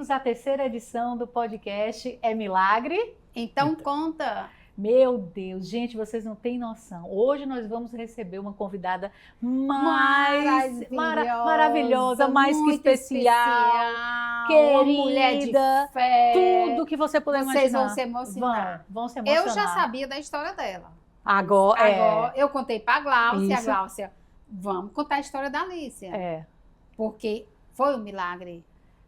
bem-vindos à terceira edição do podcast É Milagre? Então conta. Meu Deus, gente, vocês não têm noção. Hoje nós vamos receber uma convidada maravilhosa, mais que especial, querida, uma mulher de fé. tudo que você puder imaginar. Vocês vão se emocionar. Vão se emocionar. Eu já sabia da história dela. Agora eu contei para a Gláucia. Isso. A Gláucia, vamos contar a história da Alicia. É. Porque foi um milagre.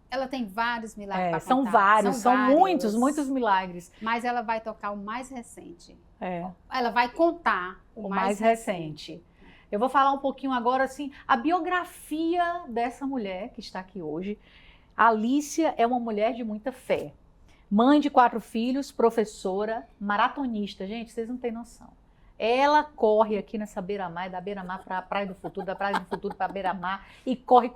Ela tem vários milagres para contar. São vários, são muitos milagres. Mas ela vai tocar o mais recente. É. Ela vai contar o mais recente. Eu vou falar um pouquinho agora, assim, a biografia dessa mulher que está aqui hoje. A Alicia é uma mulher de muita fé. Mãe de 4 filhos, professora, maratonista. Gente, vocês não têm noção. Ela corre aqui nessa beira-mar, da beira-mar para a Praia do Futuro, da Praia do Futuro para a beira-mar, e corre.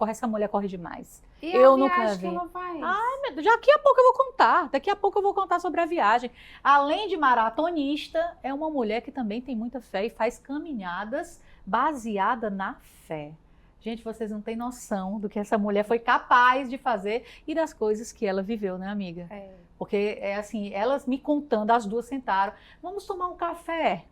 Essa mulher corre demais. E eu a nunca viagem vi. que ela faz? Ai, meu Deus, daqui a pouco eu vou contar. Daqui a pouco eu vou contar sobre a viagem. Além de maratonista, é uma mulher que também tem muita fé e faz caminhadas baseada na fé. Gente, vocês não têm noção do que essa mulher foi capaz de fazer e das coisas que ela viveu, né, amiga? É. Porque é assim, elas me contando, as duas sentaram, vamos tomar um café.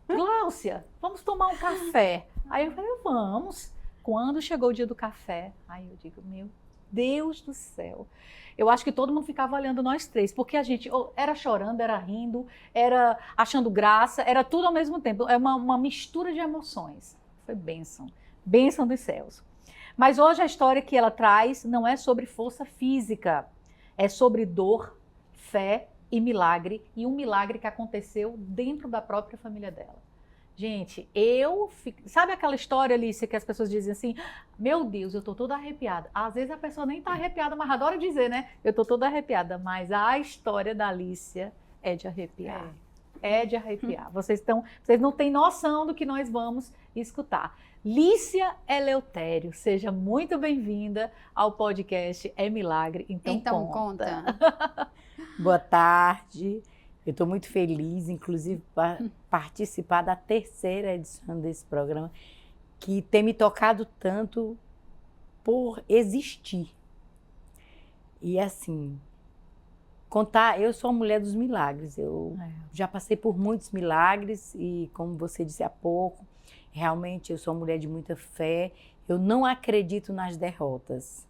Gláucia, vamos tomar um café. Aí eu falei, vamos. Quando chegou o dia do café, aí eu digo, meu Deus do céu. Eu acho que todo mundo ficava olhando nós três, porque a gente era chorando, era rindo, era achando graça, era tudo ao mesmo tempo. É uma mistura de emoções. Foi bênção dos céus. Mas hoje a história que ela traz não é sobre força física, é sobre dor, fé e milagre, e um milagre que aconteceu dentro da própria família dela. Gente, sabe aquela história, Alicia, que as pessoas dizem assim, meu Deus, eu tô toda arrepiada. Às vezes a pessoa nem tá arrepiada, mas adora dizer, né? Eu tô toda arrepiada, mas a história da Alicia é de arrepiar. É de arrepiar. Vocês não têm noção do que nós vamos escutar. Lícia Eleutério, seja muito bem-vinda ao podcast É Milagre. Então conta. Boa tarde. Eu estou muito feliz, inclusive, para participar da terceira edição desse programa, que tem me tocado tanto por existir. E assim, eu sou a mulher dos milagres. Eu já passei por muitos milagres e, como você disse há pouco, realmente eu sou uma mulher de muita fé. Eu não acredito nas derrotas.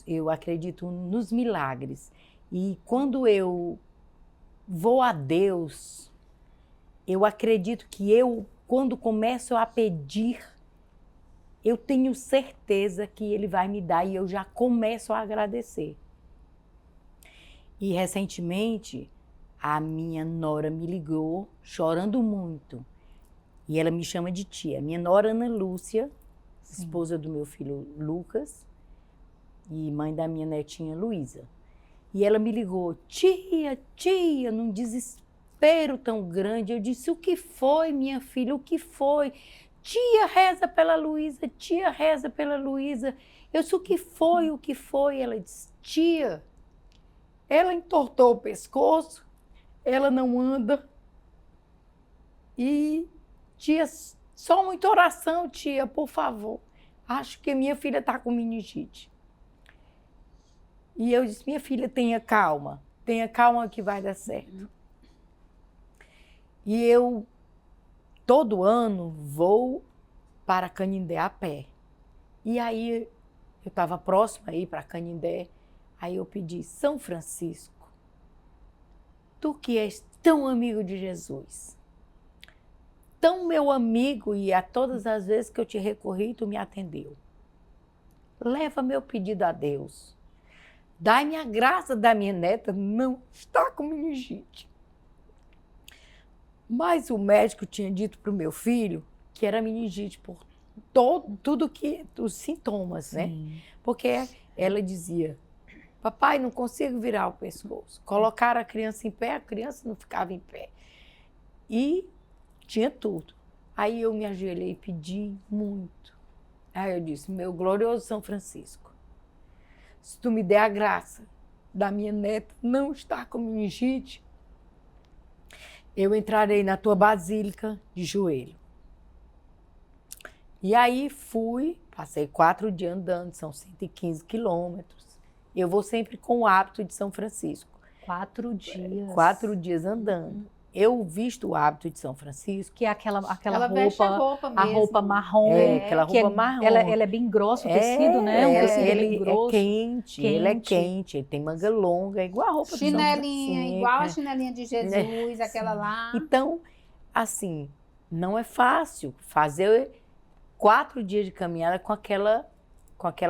Eu acredito nos milagres. E quando eu vou a Deus, eu acredito que quando começo a pedir, eu tenho certeza que Ele vai me dar e eu já começo a agradecer. E recentemente, a minha nora me ligou, chorando muito, e ela me chama de tia. Minha nora Ana Lúcia, esposa do meu filho Lucas, e mãe da minha netinha Luísa. E ela me ligou, tia, num desespero tão grande. Eu disse, o que foi, minha filha, o que foi? Tia, reza pela Luísa, tia, reza pela Luísa. Eu disse, o que foi? Ela disse, tia, ela entortou o pescoço, ela não anda. E, tia, só muita oração, tia, por favor. Acho que minha filha está com meningite. E eu disse, minha filha, tenha calma que vai dar certo. E eu, todo ano, vou para Canindé a pé. E aí, eu estava próxima a ir para Canindé, aí eu pedi, São Francisco, tu que és tão amigo de Jesus, tão meu amigo, e a todas as vezes que eu te recorri, tu me atendeu. Leva meu pedido a Deus. Dai-me a graça da minha neta não estar com meningite. Mas o médico tinha dito para o meu filho que era meningite por os sintomas, né? Porque ela dizia, papai, não consigo virar o pescoço. Colocaram a criança em pé, a criança não ficava em pé. E tinha tudo. Aí eu me ajoelhei e pedi muito. Aí eu disse, meu glorioso São Francisco, se tu me der a graça da minha neta não estar com meningite, eu entrarei na tua basílica de joelho. E aí fui, passei 4 dias andando, são 115 quilômetros. eu vou sempre com o hábito de São Francisco. 4 dias. 4 dias andando. Eu visto o hábito de São Francisco. Que é aquela Ela veste a roupa a mesmo. roupa marrom. Aquela que roupa marrom. Ela é bem grossa, o tecido, né? Um tecido ele bem grosso. é quente, ele é quente, ele tem manga longa, igual a roupa de São Chinelinha, Francisco. igual a chinelinha de Jesus, aquela lá. Então, assim, não é fácil fazer 4 dias de caminhada com aquela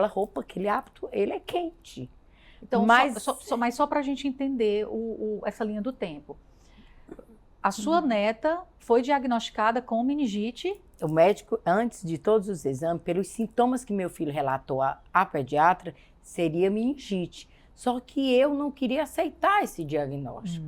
roupa, aquele hábito, ele é quente. Então, mas mas só para a gente entender essa linha do tempo. A sua neta foi diagnosticada com meningite. o médico, antes de todos os exames, pelos sintomas que meu filho relatou à pediatra, seria meningite. Só que eu não queria aceitar esse diagnóstico.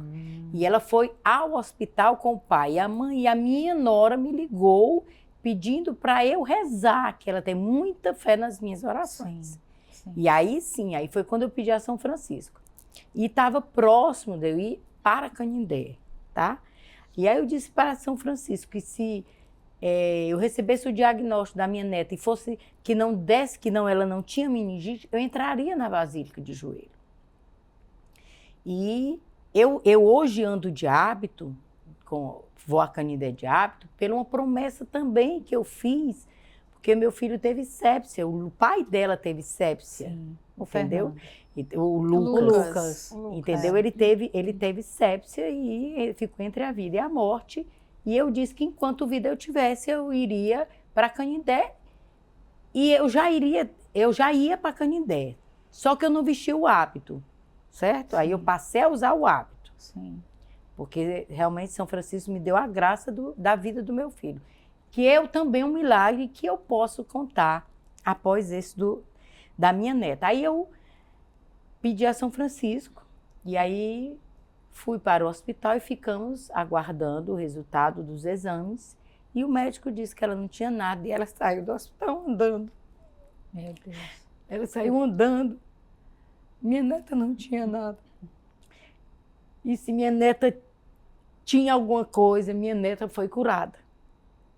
E ela foi ao hospital com o pai e a mãe. E a minha nora me ligou pedindo para eu rezar, que ela tem muita fé nas minhas orações. Sim. E aí sim, aí foi quando eu pedi a São Francisco. E estava próximo de eu ir para Canindé, tá? E aí eu disse para São Francisco que se eu recebesse o diagnóstico da minha neta e fosse que não desse, que não, ela não tinha meningite, eu entraria na Basílica de joelho. E eu hoje ando de hábito, vou a Canindé de hábito, por uma promessa também que eu fiz, porque meu filho teve sepsia, o pai dela teve sepsia, Sim. entendeu? Fernando. O Lucas. Entendeu? Ele teve sepsia e ele ficou entre a vida e a morte. E eu disse que enquanto vida eu tivesse, eu iria para Canindé. E eu já ia para Canindé. Só que eu não vestia o hábito, certo? Sim. Aí eu passei a usar o hábito. Sim. Porque realmente São Francisco me deu a graça da vida do meu filho. Que eu também um milagre que eu posso contar após esse da minha neta. Aí eu pedi a São Francisco e aí fui para o hospital e ficamos aguardando o resultado dos exames. E o médico disse que ela não tinha nada e ela saiu do hospital andando. Meu Deus. Ela saiu andando. Minha neta não tinha nada. E se minha neta tinha alguma coisa, minha neta foi curada.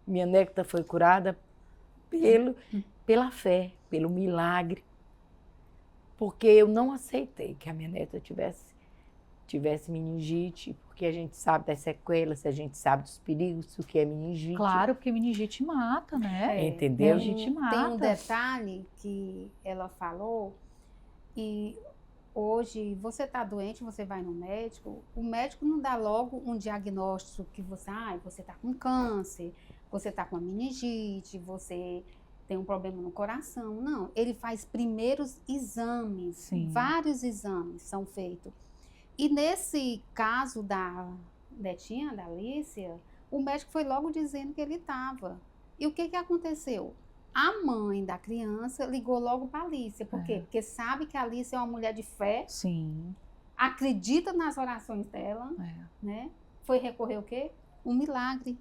Minha neta foi curada pela fé, pelo milagre. Porque eu não aceitei que a minha neta tivesse meningite, porque a gente sabe das sequelas, a gente sabe dos perigos, o que é meningite. Claro, porque meningite mata, né? Entendeu? Meningite mata. Tem um detalhe que ela falou, e hoje você está doente, você vai no médico, o médico não dá logo um diagnóstico que você está com câncer, você está com a meningite, você tem um problema no coração. Não, ele faz primeiros exames, Sim. Vários exames são feitos. E nesse caso da netinha, da Alicia, o médico foi logo dizendo que ele estava. E o que aconteceu? A mãe da criança ligou logo para a Alicia. Por quê? Porque sabe que a Alicia é uma mulher de fé, Sim. acredita nas orações dela, né? Foi recorrer o quê? Um milagre.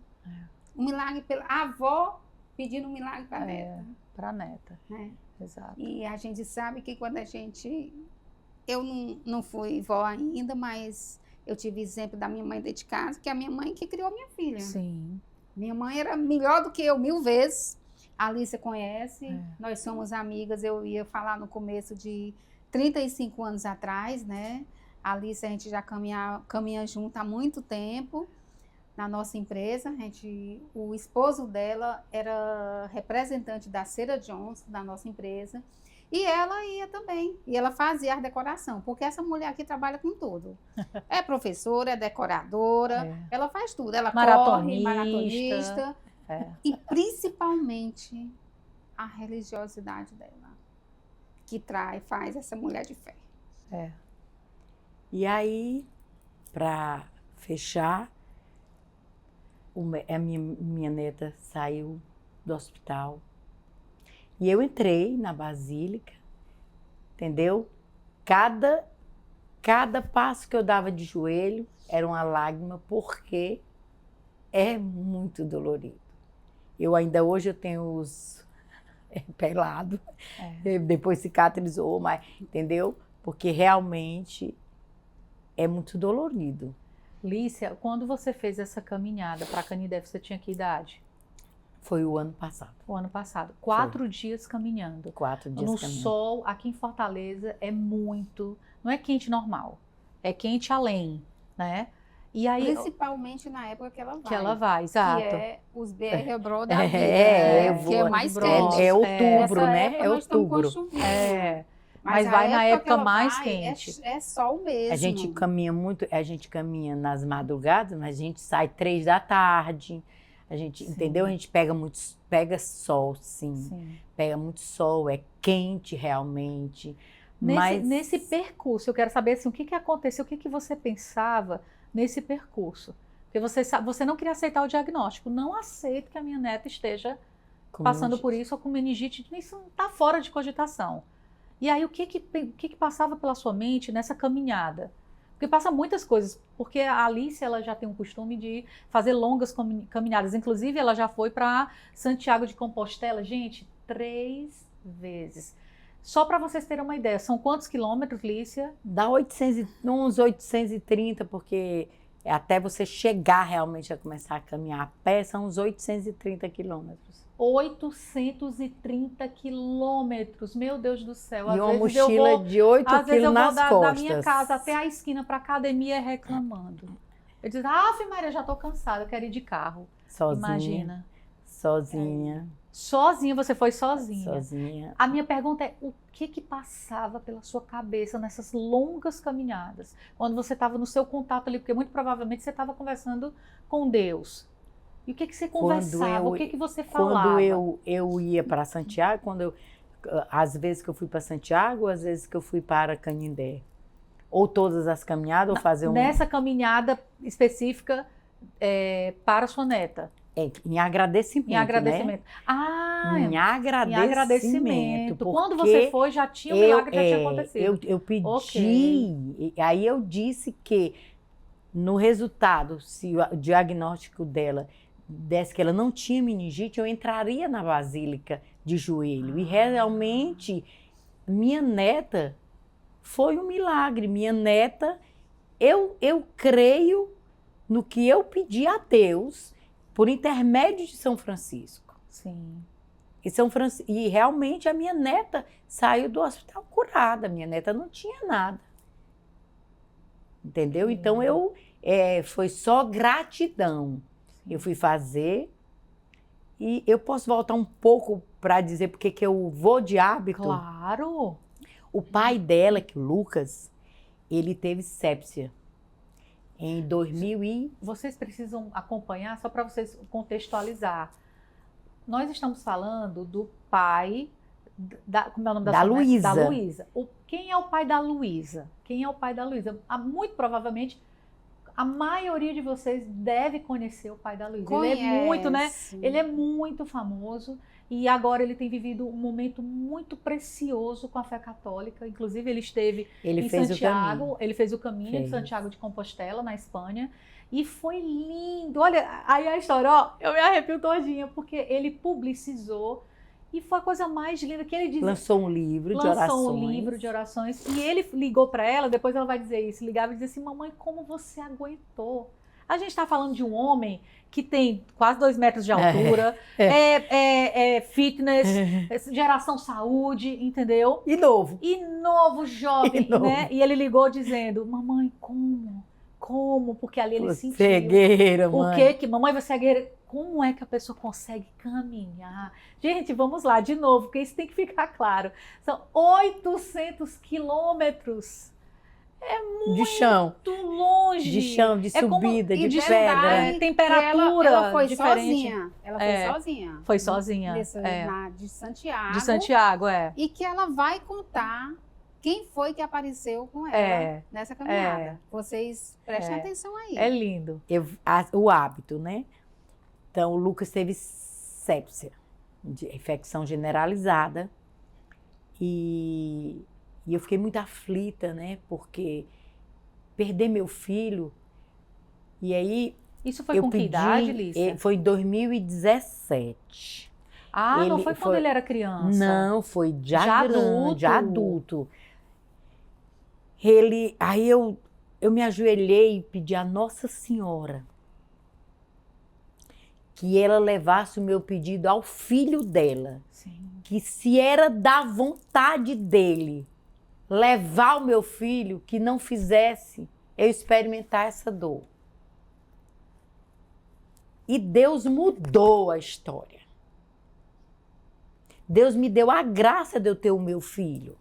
Um milagre pela avó pedindo um milagre para a neta. Para a neta. Né? Exato. E a gente sabe que quando a gente... Eu não fui vó ainda, mas eu tive exemplo da minha mãe dentro de casa, que é a minha mãe que criou minha filha. Sim. Minha mãe era melhor do que eu 1000 vezes. A Alicia conhece, nós somos amigas, eu ia falar no começo de 35 anos atrás, né? A Alicia, a gente já caminha junto há muito tempo na nossa empresa. O esposo dela era representante da Cera Johnson, da nossa empresa, e ela ia também, e ela fazia a decoração, porque essa mulher aqui trabalha com tudo. É professora, é decoradora, ela faz tudo, ela corre, maratonista. E principalmente a religiosidade dela, que faz essa mulher de fé. E aí, para fechar, a minha neta saiu do hospital e eu entrei na Basílica, entendeu? Cada passo que eu dava de joelho era uma lágrima, porque é muito dolorido. Eu ainda hoje eu tenho os pelado, depois cicatrizou, mas entendeu? Porque realmente é muito dolorido. Lícia, quando você fez essa caminhada para Canindé, você tinha que idade? Foi o ano passado. O ano passado. 4 dias caminhando. 4 dias No caminhando. sol, aqui em Fortaleza, é muito... Não é quente normal. É quente além, né? E aí... Principalmente na época que ela vai. Que ela vai, exato. Que é os BR Bro da vida, eu né? vou. Que é mais Bros, quente. É outubro, Nessa né? época É nós estamos com outubro. chuvinha. É. Mas Mas vai a na época época que ela mais vai, quente. É sol mesmo. A gente caminha muito, a gente caminha nas madrugadas, mas a gente sai 3 da tarde. A gente, Sim. entendeu? A gente pega sol, sim. Sim. Pega muito sol, é quente realmente. Mas Nesse percurso, eu quero saber assim, o que que aconteceu, o que que você pensava nesse percurso? Porque você não queria aceitar o diagnóstico. Não aceito que a minha neta esteja com passando meningite. por isso ou com meningite. Isso não está fora de cogitação. E aí, o que que passava pela sua mente nessa caminhada? Porque passa muitas coisas. Porque a Alice, ela já tem um costume de fazer longas caminhadas. Inclusive, ela já foi para Santiago de Compostela, gente, 3 vezes. Só para vocês terem uma ideia, são quantos quilômetros, Lícia? Dá uns 830, porque até você chegar realmente a começar a caminhar a pé, são uns 830 quilômetros. 830 quilômetros, meu Deus do céu. E uma vezes eu mochila vou, de 8 às vezes eu quilos vou nas da costas. minha casa até a esquina para academia reclamando. Eu digo, Ave Maria, já tô cansada, eu quero ir de carro. Sozinha. Imagina. Sozinha. Sozinha, você foi sozinha. Sozinha. A minha pergunta é, o que que passava pela sua cabeça nessas longas caminhadas? Quando você estava no seu contato ali, porque muito provavelmente você estava conversando com Deus. E o que que você conversava? O que que você falava? Quando eu ia para Santiago, às vezes que eu fui para Santiago, às vezes que eu fui para Canindé. Ou todas as caminhadas, ou fazer Nessa caminhada específica para sua neta. em agradecimento, Em agradecimento. né? Ah, Em agradecimento. Quando porque você foi, já tinha o milagre já tinha acontecido. Eu pedi, Ok. aí eu disse que no resultado, se o diagnóstico dela desse que ela não tinha meningite, eu entraria na basílica de joelho. E realmente, minha neta foi um milagre. Minha neta, eu creio no que eu pedi a Deus por intermédio de São Francisco. Sim. E realmente a minha neta saiu do hospital curada. Minha neta não tinha nada. Entendeu? Sim. Então foi só gratidão. Eu fui fazer e eu posso voltar um pouco para dizer porque que eu vou de hábito. Claro. O pai dela, que o Lucas, ele teve sepsia em 2000 e... Vocês precisam acompanhar, só para vocês contextualizar. Nós estamos falando do pai como é o nome Da sua neta? Luísa. Da Luísa. Quem é o pai da Luísa? Quem é o pai da Luísa? Muito provavelmente a maioria de vocês deve conhecer o pai da Luísa. Ele é muito, né? Ele é muito famoso e agora ele tem vivido um momento muito precioso com a fé católica. Inclusive ele esteve em Santiago, ele fez o caminho de Santiago de Compostela, na Espanha. E foi lindo. Olha, aí a história, ó, eu me arrepio todinha, porque ele publicizou e foi a coisa mais linda que ele dizia. Lançou um livro de orações. E ele ligou para ela, depois ela vai dizer isso, ligava e dizia assim, mamãe, como você aguentou? A gente está falando de um homem que tem quase 2 metros de altura, fitness, geração saúde, entendeu? E novo. E novo, jovem, né? E ele ligou dizendo, mamãe, como? Porque ali ele sentiu. Você é guerreira, mãe. Mamãe, você é guerreira. Como é que a pessoa consegue caminhar? Gente, vamos lá, de novo, porque isso tem que ficar claro. São 800 quilômetros. É muito de chão. Longe. De chão, de subida, de pedra. Temperatura ela foi diferente. Sozinha. Ela foi sozinha. Foi sozinha. De Santiago. De Santiago, E que ela vai contar quem foi que apareceu com ela nessa caminhada. Vocês prestem atenção aí. É lindo. O hábito, né? Então, o Lucas teve sepsia, de infecção generalizada. E eu fiquei muito aflita, né? Porque perder meu filho. E aí. Isso foi com que idade, Lícia? Foi em 2017. Não foi quando ele era criança? Não, foi já adulto. Aí eu me ajoelhei e pedi a Nossa Senhora que ela levasse o meu pedido ao filho dela. Sim. Que se era da vontade dele levar o meu filho, que não fizesse eu experimentar essa dor. E Deus mudou a história. Deus me deu a graça de eu ter o meu filho.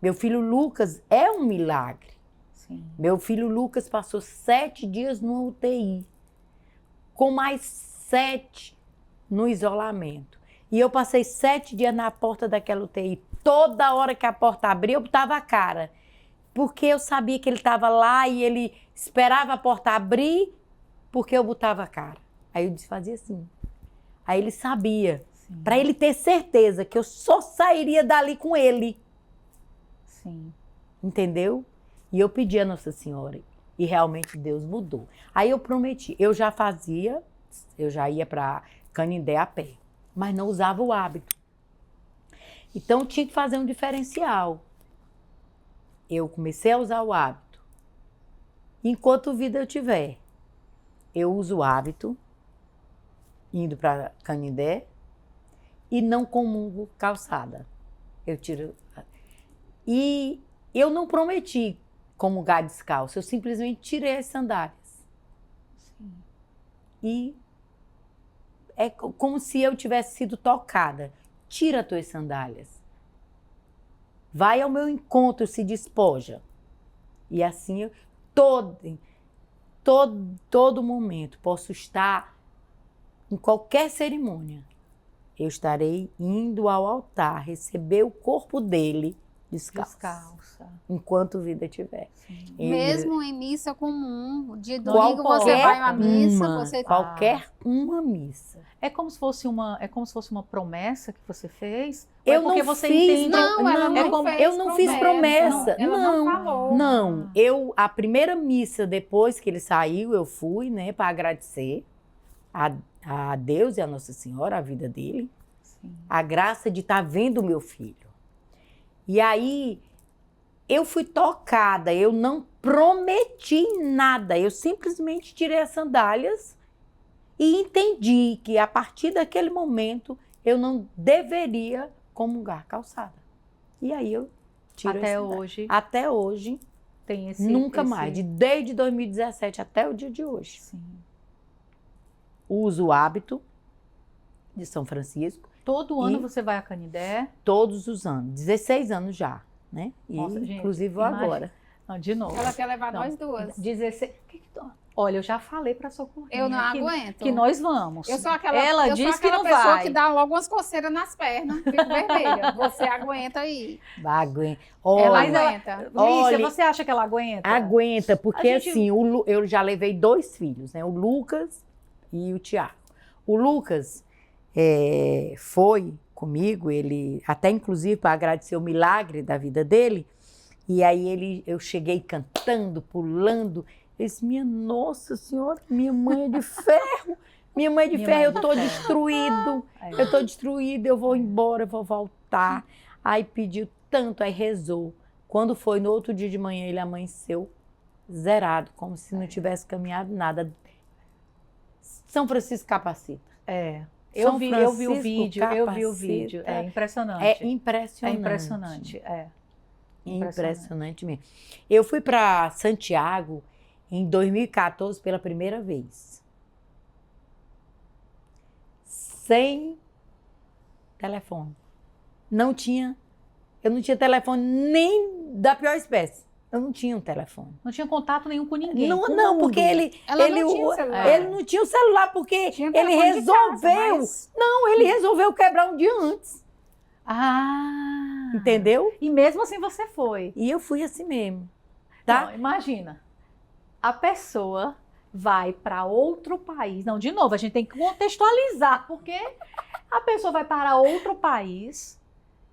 Meu filho Lucas é um milagre. Sim. Meu filho Lucas passou 7 dias no UTI, com mais 7 no isolamento. E eu passei 7 dias na porta daquela UTI. Toda hora que a porta abria, eu botava a cara. Porque eu sabia que ele estava lá e ele esperava a porta abrir, porque eu botava a cara. Aí eu fazia assim. Aí ele sabia. Para ele ter certeza que eu só sairia dali com ele. Sim. Entendeu? E eu pedi a Nossa Senhora. E realmente Deus mudou. Aí eu prometi. Eu já ia para Canindé a pé. Mas não usava o hábito. Então tinha que fazer um diferencial. Eu comecei a usar o hábito. Enquanto vida eu tiver, eu uso o hábito, indo para Canindé, e não comungo calçada. Eu tiro. E eu não prometi comungar descalço, eu simplesmente tirei as sandálias. Sim. E é como se eu tivesse sido tocada. Tira as tuas sandálias. Vai ao meu encontro, se despoja. E assim, eu, todo momento, posso estar em qualquer cerimônia. Eu estarei indo ao altar, receber o corpo dele descalça. Enquanto vida tiver. Mesmo em missa comum, de Qualquer domingo você vai à missa, uma, você qualquer uma missa. É como se fosse uma promessa que você fez? Eu Ou é porque não você fiz, entende? Não, ela não fez eu não fiz promessa. Ela não falou. Não, a primeira missa depois que ele saiu, eu fui, né, para agradecer a Deus e a Nossa Senhora, a vida dele, Sim. a graça de estar vendo o meu filho. E aí, eu fui tocada, eu não prometi nada, eu simplesmente tirei as sandálias e entendi que a partir daquele momento eu não deveria comungar calçada. E aí eu tiro Até as sandálias. hoje Até hoje, tem nunca mais, desde 2017 até o dia de hoje. Sim. Uso o hábito de São Francisco. Todo ano você vai a Canindé? Todos os anos, 16 anos já, né? E Nossa, gente, inclusive vou imagina. agora. Não, de novo. Ela quer levar Não, nós duas. 16. Olha, eu já falei para Socorrinha Eu não aguento. que nós vamos. Eu sou aquela, Ela eu disse sou aquela que não pessoa vai. que dá logo umas coceiras nas pernas, fico vermelha. Você aguenta aí. Aguenta. Ela Olha, aguenta. Lícia, Olha, você acha que ela aguenta? aguenta, porque A gente- assim, eu já levei 2 filhos, né? O Lucas e o Tiago. O Lucas foi comigo, ele até inclusive para agradecer o milagre da vida dele, e aí eu cheguei cantando, pulando, ele disse, minha Nossa Senhora, minha mãe é de ferro, minha mãe é de Minha ferro, mãe eu é de tô ferro. destruído, É. eu tô destruído, eu vou embora, eu vou voltar. Aí pediu tanto, aí rezou. Quando foi no outro dia de manhã, ele amanheceu zerado, como se não tivesse caminhado nada. São Francisco capacita. É. São Eu vi o Francisco vídeo, capacita. É impressionante. É impressionante. É impressionante, é. Impressionante mesmo. Eu fui para Santiago em 2014 pela primeira vez. Sem telefone. Eu não tinha telefone nem da pior espécie. Eu não tinha um telefone. Não tinha contato nenhum com ninguém. com o Não, mundo. porque ele Ela não tinha celular. ele não tinha o celular porque Tinha ele telefone de casa, resolveu. mas- Não, ele resolveu quebrar um dia antes. Ah! Entendeu? E mesmo assim você foi. E eu fui assim mesmo. Tá? Não, imagina. A pessoa vai para outro país. Não, de novo, a gente tem que contextualizar, porque a pessoa vai para outro país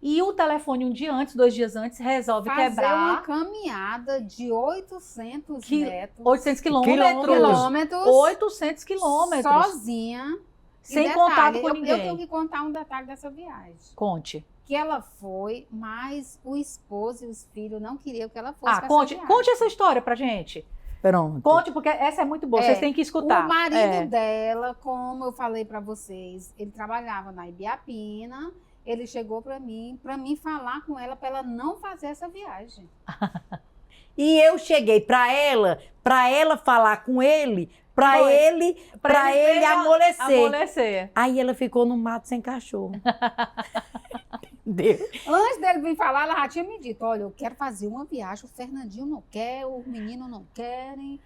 e o telefone um dia antes, 2 dias antes, resolve Fazer uma quebrar caminhada de 800 Que- metros. 800 Quilômetros. quilômetros. 800 quilômetros. Sozinha. E Sem detalhe, contato com eu ninguém. tenho que contar um detalhe dessa viagem. Conte. Que ela foi, mas o esposo e os filhos não queriam que ela fosse pra Conte essa viagem. essa história pra gente. Pronto. Conte, porque essa é muito boa, É, vocês têm que escutar. O marido É. dela, como eu falei para vocês, ele trabalhava na Ibiapina. Ele chegou para mim falar com ela para ela não fazer essa viagem. E eu cheguei para ela falar com ele, para Foi. ele amolecer. Amolecer. Aí ela ficou no mato sem cachorro. Entendeu? Antes dele vir falar, ela já tinha me dito, olha, eu quero fazer uma viagem, o Fernandinho não quer, o menino não querem.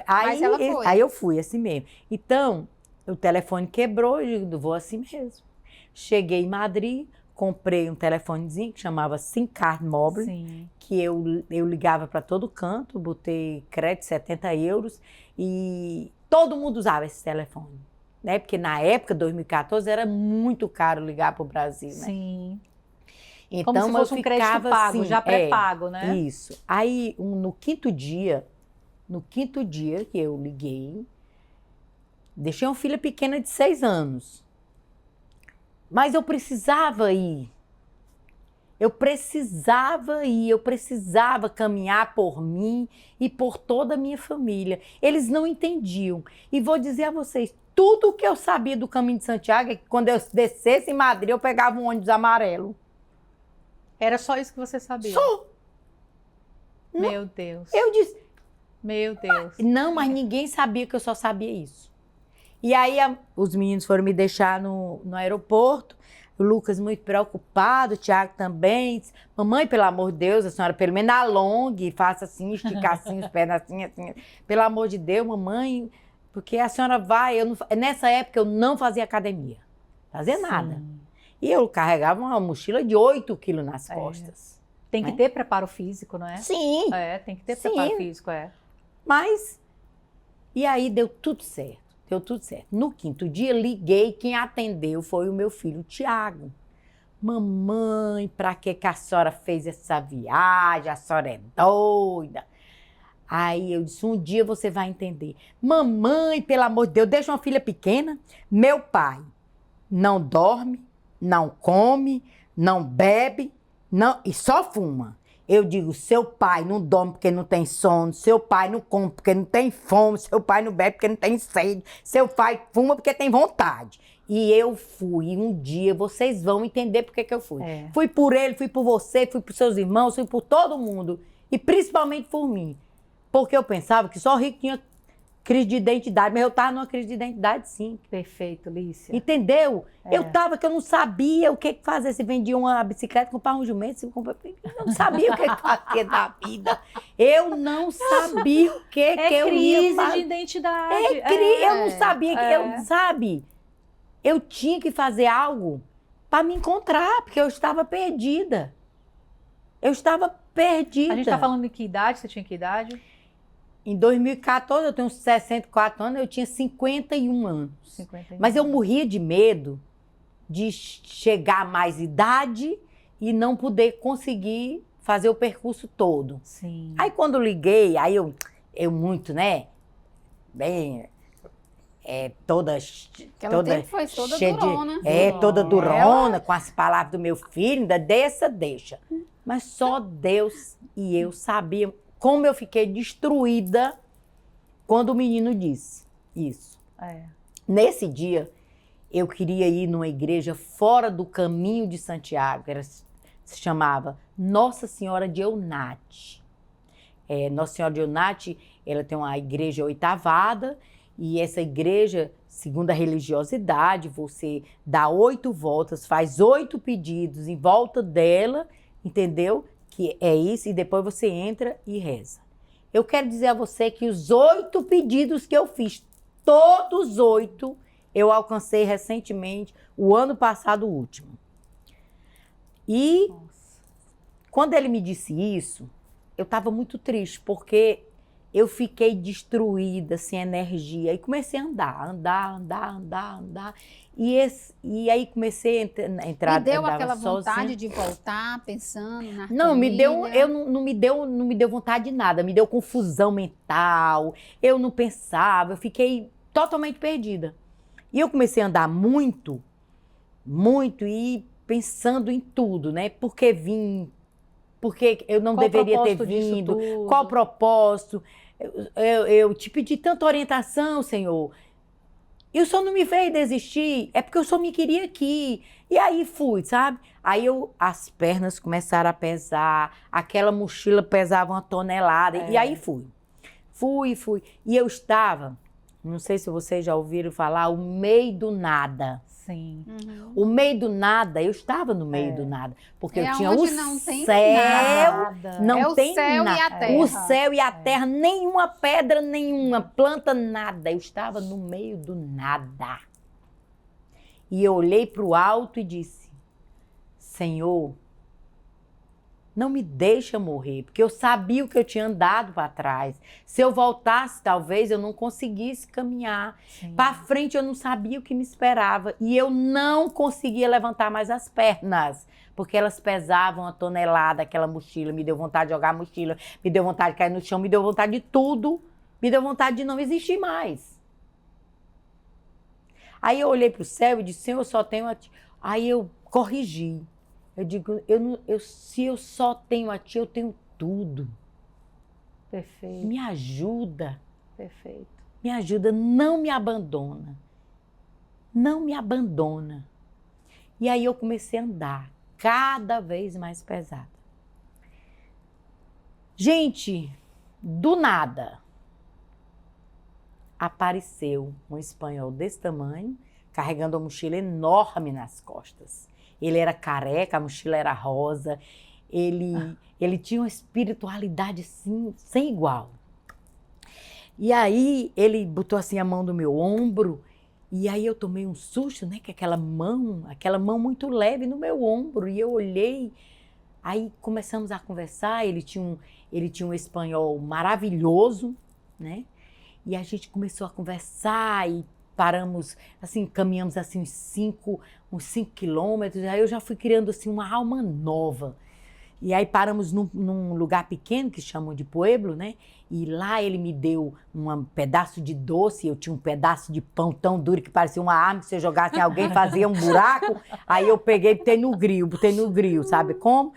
Mas ela foi. Aí eu fui, assim mesmo. Então, o telefone quebrou, eu digo, vou assim mesmo. Cheguei em Madrid, comprei um telefonezinho que chamava SIM Card Mobile, Sim. que eu ligava para todo canto, botei crédito 70 euros e todo mundo usava esse telefone. Né? Porque na época, 2014, era muito caro ligar para o Brasil, né? Sim. Então, Como se fosse um crédito ficava pago, assim, já pré-pago, né? Isso. Aí, no quinto dia que eu liguei, deixei uma filha pequena de 6 anos. Mas eu precisava ir. Eu precisava caminhar por mim e por toda a minha família. Eles não entendiam. E vou dizer a vocês, tudo que eu sabia do Caminho de Santiago é que quando eu descesse em Madrid, eu pegava um ônibus amarelo. Era só isso que você sabia? Só. Meu Deus. Eu disse, Meu Deus. não, mas ninguém sabia que eu só sabia isso. E aí os meninos foram me deixar no aeroporto, o Lucas muito preocupado, o Thiago também. Disse, mamãe, pelo amor de Deus, a senhora pelo menos alongue, faça assim, esticar assim os pés assim. Pelo amor de Deus, mamãe, porque a senhora vai... nessa época eu não fazia academia, fazia nada. Sim. E eu carregava uma mochila de 8 quilos nas costas. Tem que Né? ter preparo físico, não é? Sim, É, tem que ter Sim. preparo físico, é. mas... E aí deu tudo certo. Deu tudo certo. No quinto dia, liguei, quem atendeu foi o meu filho, Tiago. Mamãe, pra que a senhora fez essa viagem? A senhora é doida. Aí eu disse, um dia você vai entender. Mamãe, pelo amor de Deus, deixa uma filha pequena. Meu pai não dorme, não come, não bebe e só fuma. Eu digo, seu pai não dorme porque não tem sono, seu pai não come porque não tem fome, seu pai não bebe porque não tem sede, seu pai fuma porque tem vontade. E eu fui, um dia vocês vão entender por que eu fui. É. Fui por ele, fui por você, fui por seus irmãos, fui por todo mundo. E principalmente por mim. Porque eu pensava que só rico tinha crise de identidade, mas eu estava numa crise de identidade sim. Perfeito, Lícia. Entendeu? É. Eu tava que eu não sabia o que fazer. Se vendia uma bicicleta, comprava um jumento, eu não sabia o que fazer da vida. Eu não sabia o que eu ia crise fazer. de identidade. Eu não sabia que sabe? Eu tinha que fazer algo para me encontrar, porque eu estava perdida. Eu estava perdida. A gente tá falando de que idade? Você tinha que idade? Em 2014, eu tenho 64 anos, eu tinha 51 anos. 51. Mas eu morria de medo de chegar a mais idade e não poder conseguir fazer o percurso todo. Sim. Aí quando eu liguei, aí eu muito, né? Bem, toda Aquela tempo foi toda cheia durona. toda durona, com as palavras do meu filho, ainda deixa. Mas só Deus e eu sabiam como eu fiquei destruída quando o menino disse isso. É. Nesse dia, eu queria ir numa igreja fora do Caminho de Santiago, se chamava Nossa Senhora de Eunate. Nossa Senhora de Eunate, ela tem uma igreja oitavada, e essa igreja, segundo a religiosidade, você dá 8 voltas, faz 8 pedidos em volta dela, entendeu? Que é isso, e depois você entra e reza. Eu quero dizer a você que os 8 pedidos que eu fiz, todos 8, eu alcancei recentemente, o ano passado, o último. E quando ele me disse isso, eu estava muito triste, porque eu fiquei destruída, sem energia, e comecei a andar. E aí comecei a entrar. E deu aquela sozinha. vontade de voltar, pensando na Não, família. não me deu vontade de nada, me deu confusão mental, eu não pensava, eu fiquei totalmente perdida. E eu comecei a andar muito e pensando em tudo, né? Por que vim? Por que eu não deveria ter vindo? Qual o propósito? eu te pedi tanta orientação, Senhor. E o Senhor não me veio desistir, é porque o Senhor me queria aqui. E aí fui, sabe? Aí as pernas começaram a pesar, aquela mochila pesava 1 tonelada, e aí fui. Fui. E eu estava, não sei se vocês já ouviram falar, o meio do nada. Sim. O meio do nada, eu estava no meio do nada. Porque eu tinha o onde não tem céu, nada. não o tem céu nada. e a terra. O céu e a terra, nenhuma pedra, nenhuma planta, nada. Eu estava no meio do nada. E eu olhei para o alto e disse, Senhor, não me deixa morrer, porque eu sabia o que eu tinha andado para trás. Se eu voltasse, talvez eu não conseguisse caminhar. Para frente eu não sabia o que me esperava. E eu não conseguia levantar mais as pernas, porque elas pesavam 1 tonelada, aquela mochila. Me deu vontade de jogar a mochila, me deu vontade de cair no chão, me deu vontade de tudo. Me deu vontade de não existir mais. Aí eu olhei para o céu e disse, Senhor, eu só tenho a ti. Aí eu corrigi. Eu digo, se eu só tenho a ti, eu tenho tudo. Perfeito. Me ajuda. Perfeito. Me ajuda, não me abandona. Não me abandona. E aí eu comecei a andar cada vez mais pesada. Gente, do nada, apareceu um espanhol desse tamanho, carregando uma mochila enorme nas costas. Ele era careca, a mochila era rosa, ele tinha uma espiritualidade assim, sem igual. E aí ele botou assim a mão no meu ombro, e aí eu tomei um susto, né, que aquela mão muito leve no meu ombro, e eu olhei, aí começamos a conversar, ele tinha um espanhol maravilhoso, né, e a gente começou a conversar e paramos, assim, caminhamos assim uns 5 quilômetros, aí eu já fui criando assim uma alma nova. E aí paramos num lugar pequeno que chamam de Pueblo, né? E lá ele me deu um pedaço de doce, eu tinha um pedaço de pão tão duro que parecia uma arma, que se eu jogasse em alguém fazia um buraco. Aí eu peguei e botei no grill, sabe como?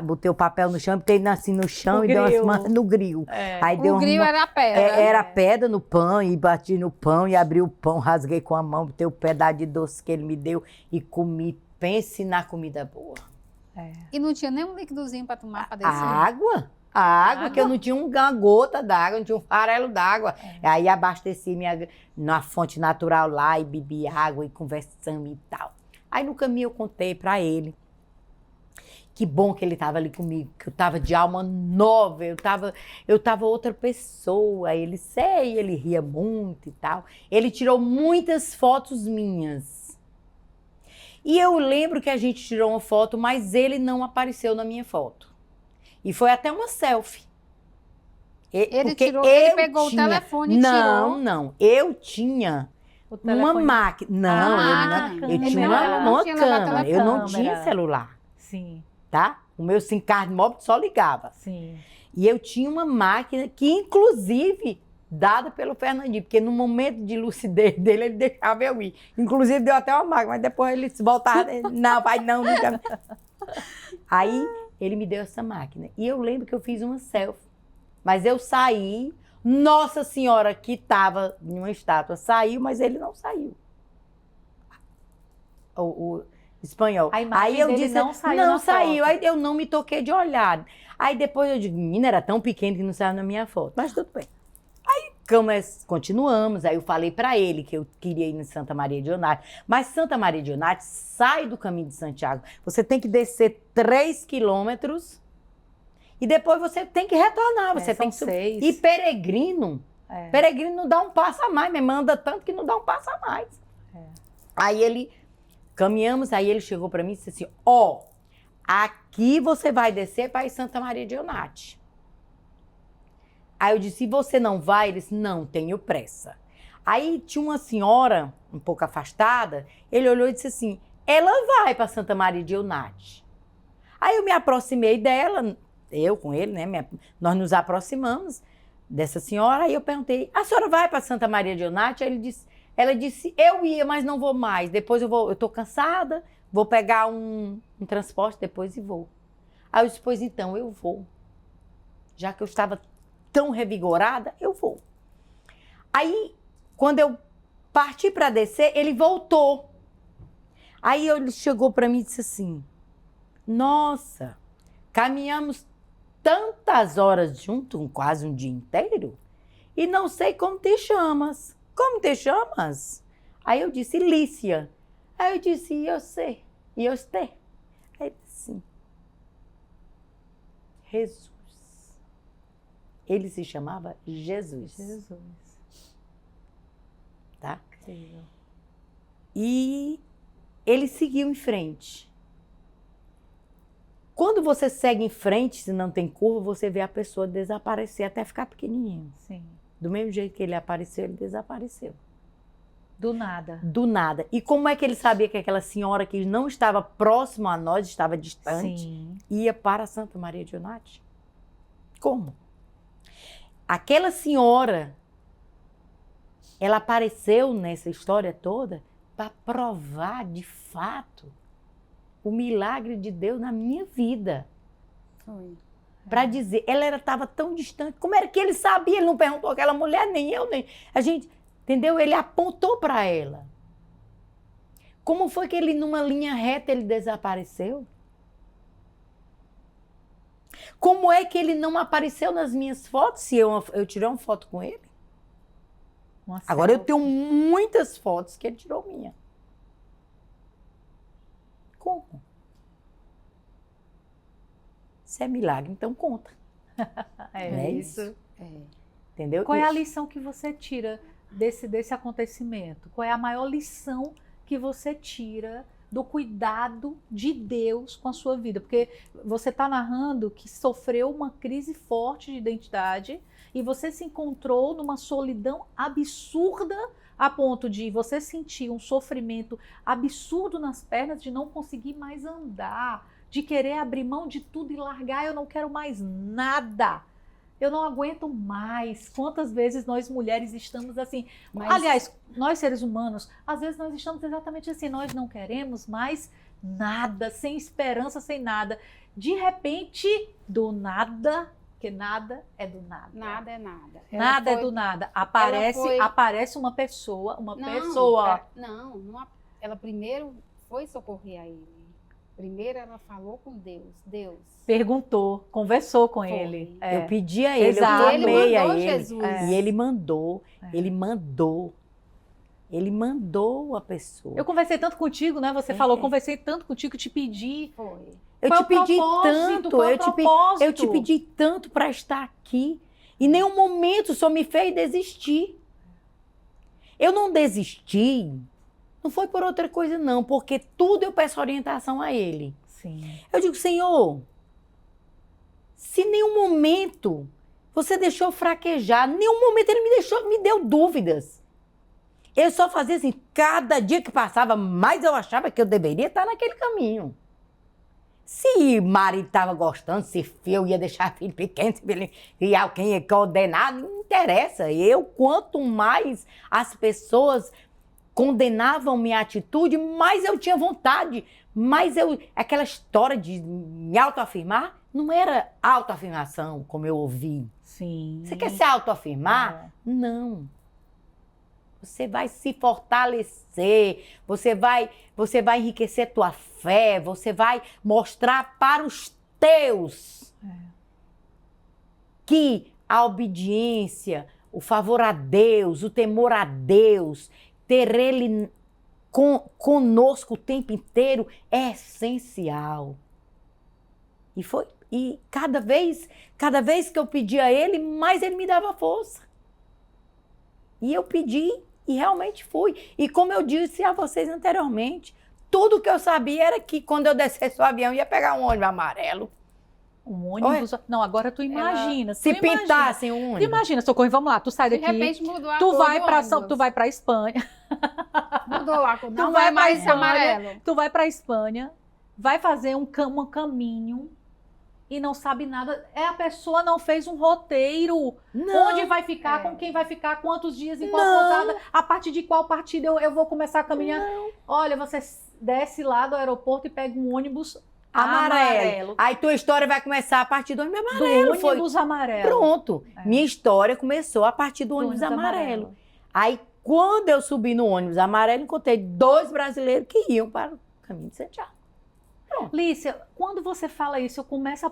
Botei o papel no chão, botei assim no chão e dei umas mãos no grill. Aí O grill era a pedra. Era pedra no pão, e bati no pão e abri o pão, rasguei com a mão, botei o pedaço de doce que ele me deu e comi. Pense na comida boa. E não tinha nem um líquidozinho para tomar, para descer? A água, que eu não tinha uma gota d'água, não tinha um farelo d'água. Aí abasteci na fonte natural lá e bebi água e conversamos e tal. Aí no caminho eu contei para ele que bom que ele estava ali comigo, que eu estava de alma nova, eu tava outra pessoa. Ele ria muito e tal. Ele tirou muitas fotos minhas. E eu lembro que a gente tirou uma foto, mas ele não apareceu na minha foto. E foi até uma selfie. Ele pegou o telefone e tirou? Não. Eu tinha uma máquina. Eu tinha uma câmera. Eu não tinha celular. Sim. Tá? O meu SIM card móvel só ligava. Sim. E eu tinha uma máquina que, inclusive, dada pelo Fernandinho, porque no momento de lucidez dele, ele deixava eu ir. Inclusive, deu até uma máquina, mas depois ele se voltava, não, pai, não, nunca. Aí, ele me deu essa máquina. E eu lembro que eu fiz uma selfie. Mas eu saí, Nossa Senhora, que estava em uma estátua, saiu, mas ele não saiu. O espanhol. Aí eu disse, não saiu. Aí eu não me toquei de olhar. Aí depois eu digo, menina, era tão pequeno que não saiu na minha foto. Mas tudo bem. Aí continuamos, aí eu falei para ele que eu queria ir em Santa Maria de Onate. Mas Santa Maria de Onate sai do caminho de Santiago. Você tem que descer 3 quilômetros e depois você tem que retornar. Você tem que subir. E peregrino, peregrino não dá um passo a mais, me manda tanto que não dá um passo a mais. Aí caminhamos, aí ele chegou para mim e disse assim, aqui você vai descer para ir Santa Maria de Onate. Aí eu disse, e você não vai? Ele disse, não, tenho pressa. Aí tinha uma senhora, um pouco afastada, ele olhou e disse assim, ela vai para Santa Maria de Onate. Aí eu me aproximei dela, eu com ele, né? Nós nos aproximamos dessa senhora, aí eu perguntei, a senhora vai para Santa Maria de Onate? Aí ela disse, eu ia, mas não vou mais, depois eu estou cansada, vou pegar um transporte depois e vou. Aí eu disse, pois então, eu vou. Já que eu estava tão revigorada, eu vou. Aí, quando eu parti para descer, ele voltou. Aí ele chegou para mim e disse assim, nossa, caminhamos tantas horas juntos, quase um dia inteiro, e não sei como te chamas. Como te chamas? Aí eu disse, Lícia. Aí eu disse, e eu sei, e eu sei. Aí ele disse assim, Jesus. Ele se chamava Jesus. Jesus. Tá? Incrível. E ele seguiu em frente. Quando você segue em frente, se não tem curva, você vê a pessoa desaparecer até ficar pequenininho. Sim. Do mesmo jeito que ele apareceu, ele desapareceu. Do nada. Do nada. E como é que ele sabia que aquela senhora que não estava próxima a nós, estava distante, Sim. ia para Santa Maria de Onate? Como? Aquela senhora, ela apareceu nessa história toda para provar de fato o milagre de Deus na minha vida. Foi. Para dizer, ela estava tão distante. Como era que ele sabia? Ele não perguntou àquela mulher, nem eu, nem... A gente, entendeu? Ele apontou para ela. Como foi que ele, numa linha reta, ele desapareceu? Como é que ele não apareceu nas minhas fotos se eu tirei uma foto com ele? Uma Agora eu selfie. tenho muitas fotos que ele tirou minha. Como? Isso é milagre, então conta. É, Não é isso. É. Entendeu? Qual é a lição que você tira desse acontecimento? Qual é a maior lição que você tira do cuidado de Deus com a sua vida? Porque você está narrando que sofreu uma crise forte de identidade e você se encontrou numa solidão absurda a ponto de você sentir um sofrimento absurdo nas pernas, de não conseguir mais andar, de querer abrir mão de tudo e largar, eu não quero mais nada. Eu não aguento mais. Quantas vezes nós mulheres estamos assim? Mas- Aliás, nós seres humanos, às vezes nós estamos exatamente assim. Nós não queremos mais nada, sem esperança, sem nada. De repente, do nada, que nada é do nada. Nada é nada. Nada é do nada. Aparece uma pessoa, Ela primeiro foi socorrer a ele. Primeiro ela falou com Deus. Deus. perguntou, conversou com Foi. ele. Eu pedi a ele, Exato. eu E ele clamei a mandou ele. Jesus. E ele mandou, É. ele mandou a pessoa. Eu conversei tanto contigo, né? Você falou, conversei tanto contigo, te pedi. Foi. Eu Qual te é o pedi propósito? tanto, Qual é o eu te propósito? pedi tanto para estar aqui. Em nenhum momento só me fez desistir. Eu não desisti, não foi por outra coisa não, porque tudo eu peço orientação a ele. Sim. Eu digo, Senhor, se em nenhum momento você deixou fraquejar, em nenhum momento ele me deu dúvidas. Eu só fazia assim, cada dia que passava, mais eu achava que eu deveria estar naquele caminho. Se o marido estava gostando, se eu ia deixar filho pequeno, se ele ia alguém ia condenar, não interessa. Quanto mais as pessoas condenavam minha atitude, mais eu tinha vontade. Aquela história de me autoafirmar, não era autoafirmação, como eu ouvi. Sim. Você quer se autoafirmar? É. Não. Você vai se fortalecer, você vai enriquecer tua fé, você vai mostrar para os teus que a obediência, o favor a Deus, o temor a Deus, ter Ele conosco o tempo inteiro é essencial. E cada vez que eu pedi a Ele, mais Ele me dava força. E eu pedi e realmente fui. E como eu disse a vocês anteriormente, tudo que eu sabia era que quando eu descesse o avião, ia pegar um ônibus amarelo. Um ônibus. Não, agora tu imagina. Se pintassem um Tu ônibus. imagina, Socorro, vamos lá, tu sai De daqui. repente mudou a Tu cor vai do para ônibus. tu vai para Espanha. Mudou a cor. Não vai vai pra mais Espanha. amarelo. Tu vai para Espanha, vai fazer um caminho e não sabe nada. A pessoa não fez um roteiro. Não. Onde vai ficar, É. com quem vai ficar, quantos dias, em qual Não. pousada, a partir de qual partida eu vou começar a caminhar. Olha, você desce lá do aeroporto e pega um ônibus amarelo. Aí tua história vai começar a partir do ônibus amarelo. Do ônibus amarelo. Pronto. Minha história começou a partir do ônibus amarelo. Aí, quando eu subi no ônibus amarelo, encontrei 2 brasileiros que iam para o caminho de Santiago. Lícia, quando você fala isso, eu começo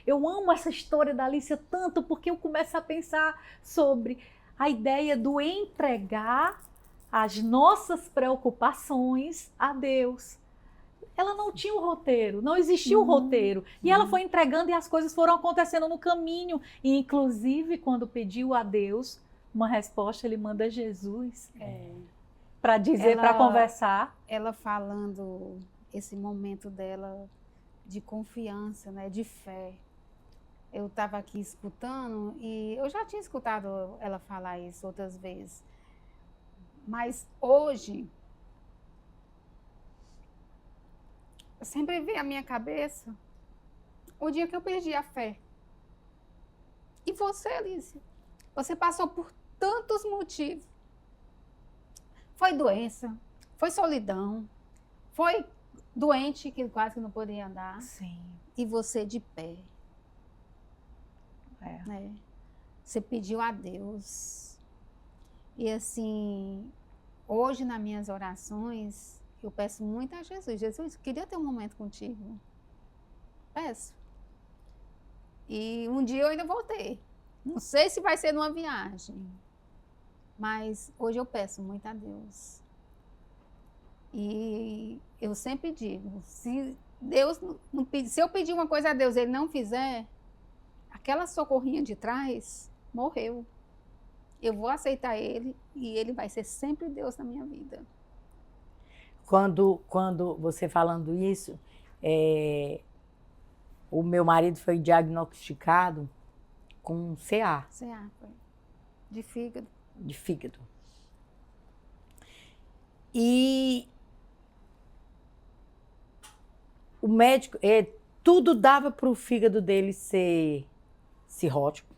eu amo essa história da Lícia tanto, porque eu começo a pensar sobre a ideia do entregar as nossas preocupações a Deus. Ela não tinha um roteiro, não existia um roteiro. E ela foi entregando e as coisas foram acontecendo no caminho. E, inclusive, quando pediu a Deus uma resposta, ele manda Jesus para dizer, para conversar. Ela falando esse momento dela de confiança, né, de fé. Eu estava aqui escutando e eu já tinha escutado ela falar isso outras vezes. Mas hoje, sempre vem à minha cabeça o dia que eu perdi a fé. E você, Alice, você passou por tantos motivos. Foi doença, foi solidão, foi doente que quase que não podia andar. Sim. E você de pé. Né? Você pediu a Deus. E assim, hoje nas minhas orações, eu peço muito a Jesus. Jesus, queria ter um momento contigo. Peço. E um dia eu ainda vou ter. Não sei se vai ser numa viagem. Mas hoje eu peço muito a Deus. E eu sempre digo, se Deus não pedir, se eu pedir uma coisa a Deus e Ele não fizer, aquela socorrinha de trás morreu. Eu vou aceitar Ele e Ele vai ser sempre Deus na minha vida. Quando você falando isso, o meu marido foi diagnosticado com CA. CA, foi. De fígado. De fígado. E o médico, tudo dava para o fígado dele ser cirrótico.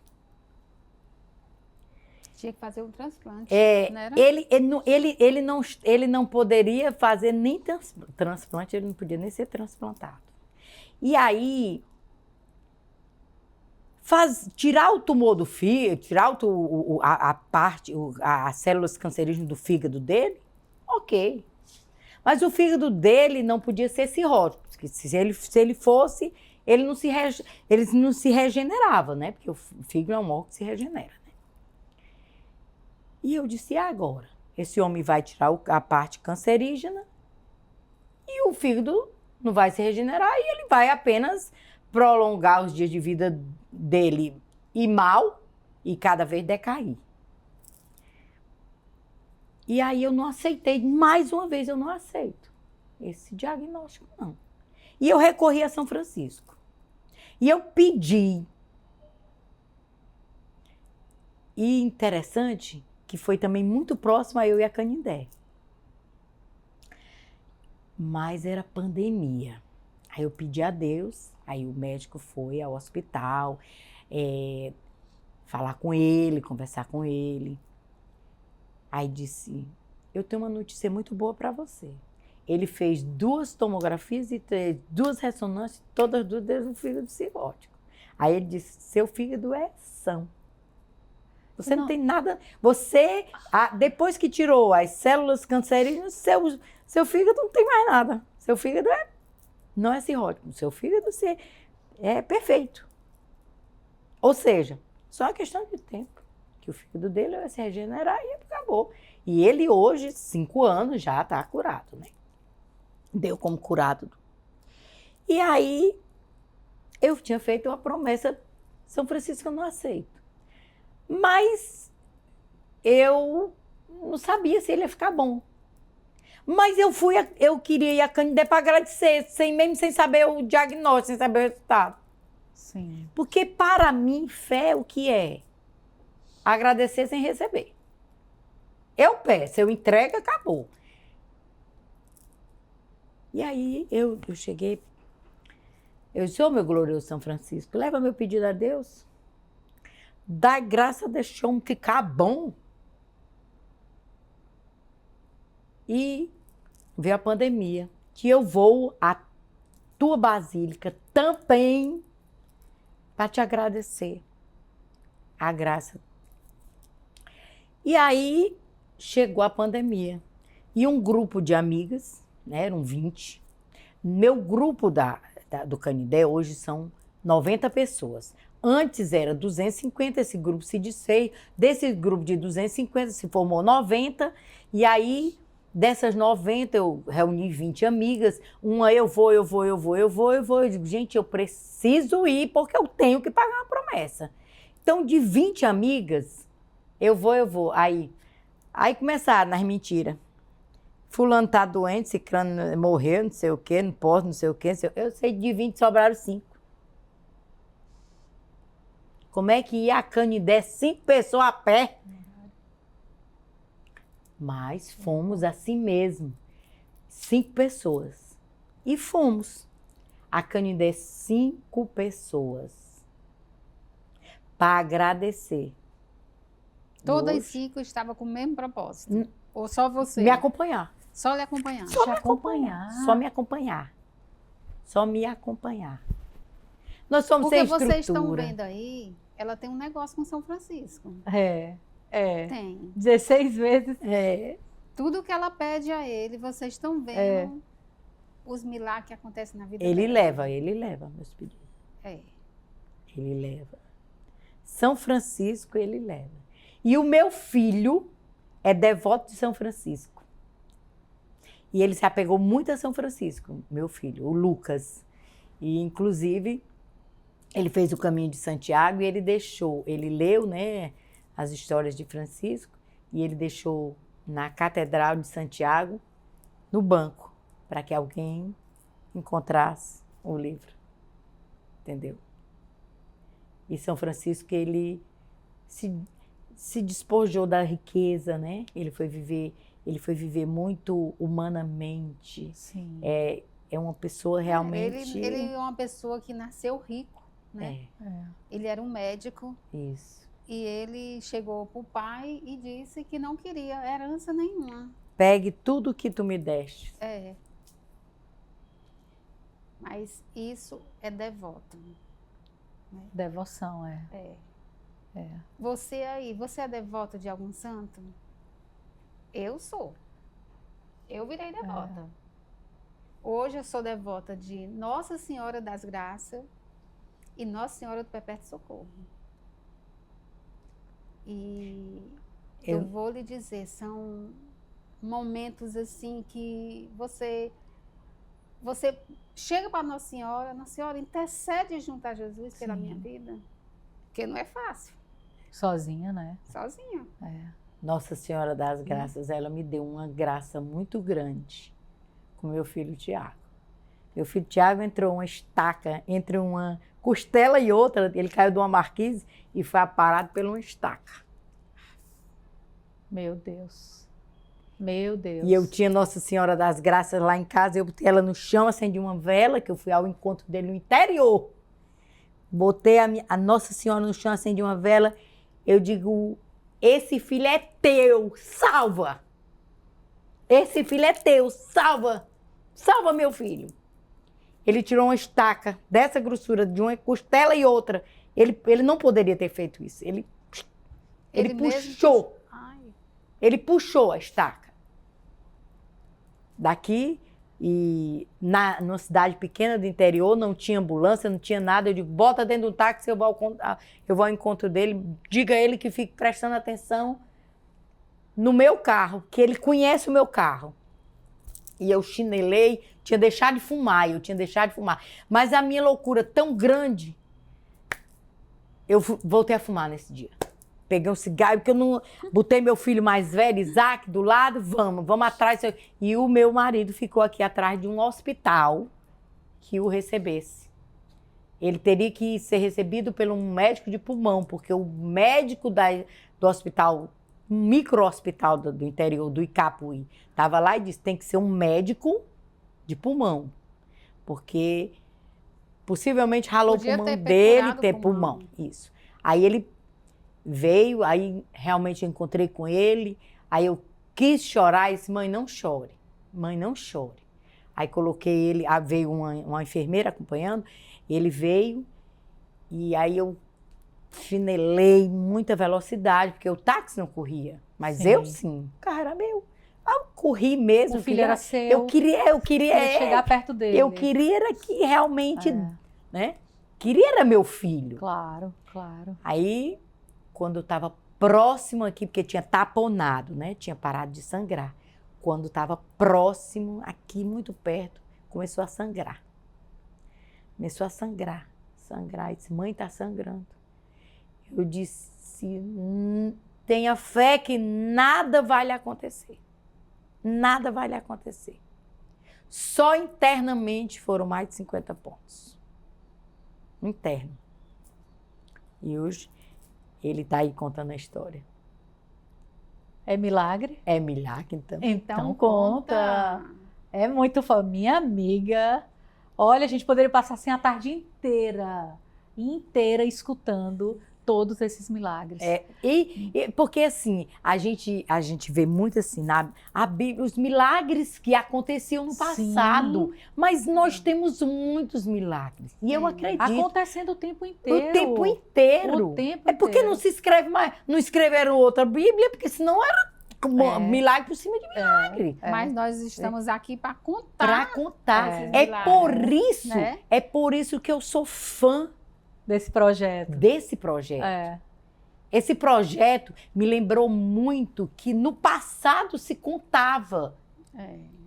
Tinha que fazer um transplante. Não era? Ele não poderia fazer nem transplante, ele não podia nem ser transplantado. E aí, tirar o tumor do fígado, tirar as células cancerígenas do fígado dele, ok. Mas o fígado dele não podia ser cirrótico, porque se ele fosse, ele não se regenerava, né? Porque o fígado é um órgão que se regenera. Né? E eu disse, e agora? Esse homem vai tirar a parte cancerígena e o fígado não vai se regenerar e ele vai apenas prolongar os dias de vida dele e mal e cada vez decair. E aí eu não aceitei, mais uma vez eu não aceito esse diagnóstico, não. E eu recorri a São Francisco. E eu pedi. E interessante que foi também muito próximo a eu e a Canindé. Mas era pandemia. Aí eu pedi a Deus, aí o médico foi ao hospital, falar com ele, conversar com ele. Aí disse, eu tenho uma notícia muito boa para você. Ele fez 2 tomografias e 2 ressonâncias, todas 2 desde o fígado cirrótico. Aí ele disse, seu fígado é são. Você não tem nada, depois que tirou as células cancerígenas, seu fígado não tem mais nada. Seu fígado não é cirrótico, seu fígado é perfeito. Ou seja, só uma questão de tempo, que o fígado dele vai se regenerar e acabou. E ele hoje, 5 anos, já está curado, né? Deu como curado. E aí, eu tinha feito uma promessa, São Francisco eu não aceito. Mas eu não sabia se ele ia ficar bom. Mas eu queria ir a Canindé para agradecer, mesmo sem saber o diagnóstico, sem saber o resultado. Sim. Porque para mim, fé o que é? Agradecer sem receber. Eu peço, eu entrego, acabou. E aí eu cheguei, eu disse, ô meu glorioso São Francisco, leva meu pedido a Deus. Dá graça desse homem ficar bom. E veio a pandemia, que eu vou tua basílica também para te agradecer a graça. E aí chegou a pandemia e um grupo de amigas, né, eram 20. Meu grupo do Canindé hoje são 90 pessoas. Antes era 250, esse grupo se desfez. Desse grupo de 250 se formou 90. E aí, dessas 90, eu reuni 20 amigas. Uma, eu vou. Eu digo, gente, eu preciso ir porque eu tenho que pagar uma promessa. Então, de 20 amigas, eu vou. Aí começaram nas mentiras. Fulano tá doente, ciclano morreu, não sei o quê, não posso, não sei o quê. Eu sei de 20 sobraram 5. Como é que ia a Canindé 5 pessoas a pé? Mas fomos assim mesmo. 5 pessoas. E fomos. A Canindé 5 pessoas. Para agradecer. Todas Hoje, 5 estavam com o mesmo propósito? Ou só você? me acompanhar. Só lhe acompanhar? Só Te me acompanhar. Só me acompanhar. Só me acompanhar. Nós somos Porque sem vocês estão estrutura. vendo aí, ela tem um negócio com São Francisco. É. Tem. 16 vezes. É, Tudo que ela pede a ele, vocês estão vendo os milagres que acontecem na vida ele dela. leva meus pedidos. É. Ele leva. São Francisco, ele leva. E o meu filho é devoto de São Francisco. E ele se apegou muito a São Francisco, meu filho, o Lucas. E, inclusive, ele fez o caminho de Santiago e ele leu, né, as histórias de Francisco e ele deixou na Catedral de Santiago, no banco, para que alguém encontrasse o livro. Entendeu? E São Francisco, ele se despojou da riqueza, né? Ele foi viver muito humanamente. Sim. É uma pessoa realmente... Ele é uma pessoa que nasceu rico, né? É. Ele era um médico Isso. e ele chegou pro pai e disse que não queria herança nenhuma. Pegue tudo que tu me deste. É. Mas isso é devoto. Devoção, é. Você aí, você é devoto de algum santo? Eu sou. Eu virei devota. Hoje eu sou devota de Nossa Senhora das Graças e Nossa Senhora do Perpétuo Socorro. E eu vou lhe dizer, são momentos assim que você chega para Nossa Senhora intercede junto a Jesus pela minha vida, porque não é fácil, Sozinha, né? sozinha. Nossa Senhora das Graças, ela me deu uma graça muito grande com meu filho Tiago. Meu filho Tiago entrou uma estaca entre uma costela e outra, ele caiu de uma marquise e foi aparado por uma estaca. Meu Deus. Meu Deus. E eu tinha Nossa Senhora das Graças lá em casa, eu botei ela no chão, acendi uma vela, que eu fui ao encontro dele no interior. Botei a Nossa Senhora no chão, acendi uma vela, eu digo, esse filho é teu, salva! Esse filho é teu, salva! Salva meu filho! Ele tirou uma estaca dessa grossura, de uma costela e outra. Ele não poderia ter feito isso. Ele puxou. Ele puxou a estaca. Daqui, e numa cidade pequena do interior, não tinha ambulância, não tinha nada. Eu digo, bota dentro do táxi, eu vou ao encontro dele, diga a ele que fique prestando atenção no meu carro, que ele conhece o meu carro. E eu chinelei, tinha deixado de fumar, Mas a minha loucura tão grande, eu voltei a fumar nesse dia. Peguei um cigarro, porque eu não... Botei meu filho mais velho, Isaac, do lado, vamos atrás. E o meu marido ficou aqui atrás de um hospital que o recebesse. Ele teria que ser recebido por um médico de pulmão, porque o médico do hospital, um micro-hospital do interior, do Icapuí, estava lá e disse, tem que ser um médico de pulmão, porque possivelmente ralou o pulmão dele, ter pulmão. Isso. Aí ele veio, aí realmente eu encontrei com ele, aí eu quis chorar e disse, mãe, não chore. Mãe, não chore. Aí coloquei ele, veio uma enfermeira acompanhando, ele veio e aí eu chinelei muita velocidade, porque o táxi não corria, mas Sim. eu sim, o carro era meu. Eu corri mesmo. O filho era seu. Eu queria chegar perto dele. Eu queria era que realmente, É. né? Queria era meu filho. Claro, claro. Aí, quando eu estava próximo aqui, porque tinha taponado, né? Tinha parado de sangrar. Quando estava próximo, aqui muito perto, começou a sangrar. Começou a sangrar. Sangrar. Eu disse, mãe, está sangrando. Eu disse, tenha fé que nada vai lhe acontecer. Nada vai lhe acontecer. Só internamente foram mais de 50 pontos. Interno. E hoje ele está aí contando a história. É milagre? É milagre, então. Então conta. É muito minha amiga. Olha, a gente poderia passar assim a tarde inteira escutando todos esses milagres. Porque assim, a gente vê muito assim, a Bíblia, os milagres que aconteciam no passado, mas nós temos muitos milagres. E eu acredito. Acontecendo o tempo inteiro. O tempo inteiro. É porque não se escreve mais, não escreveram outra Bíblia, porque senão era milagre por cima de milagre. Mas nós estamos aqui para contar. Para contar. esses Milagres, né? É por isso que eu sou fã desse projeto. Esse projeto me lembrou muito que no passado se contava.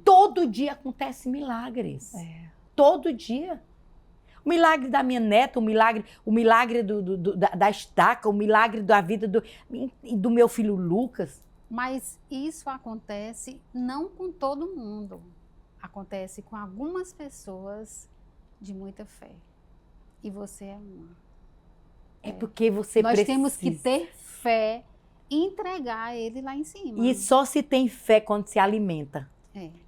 Todo dia acontecem milagres. Todo dia. O milagre da minha neta, o milagre da estaca, o milagre da vida do meu filho Lucas. Mas isso acontece não com todo mundo. Acontece com algumas pessoas de muita fé. E você é uma. É porque você Nós precisa. temos que ter fé e entregar ele lá em cima. E só se tem fé quando se alimenta.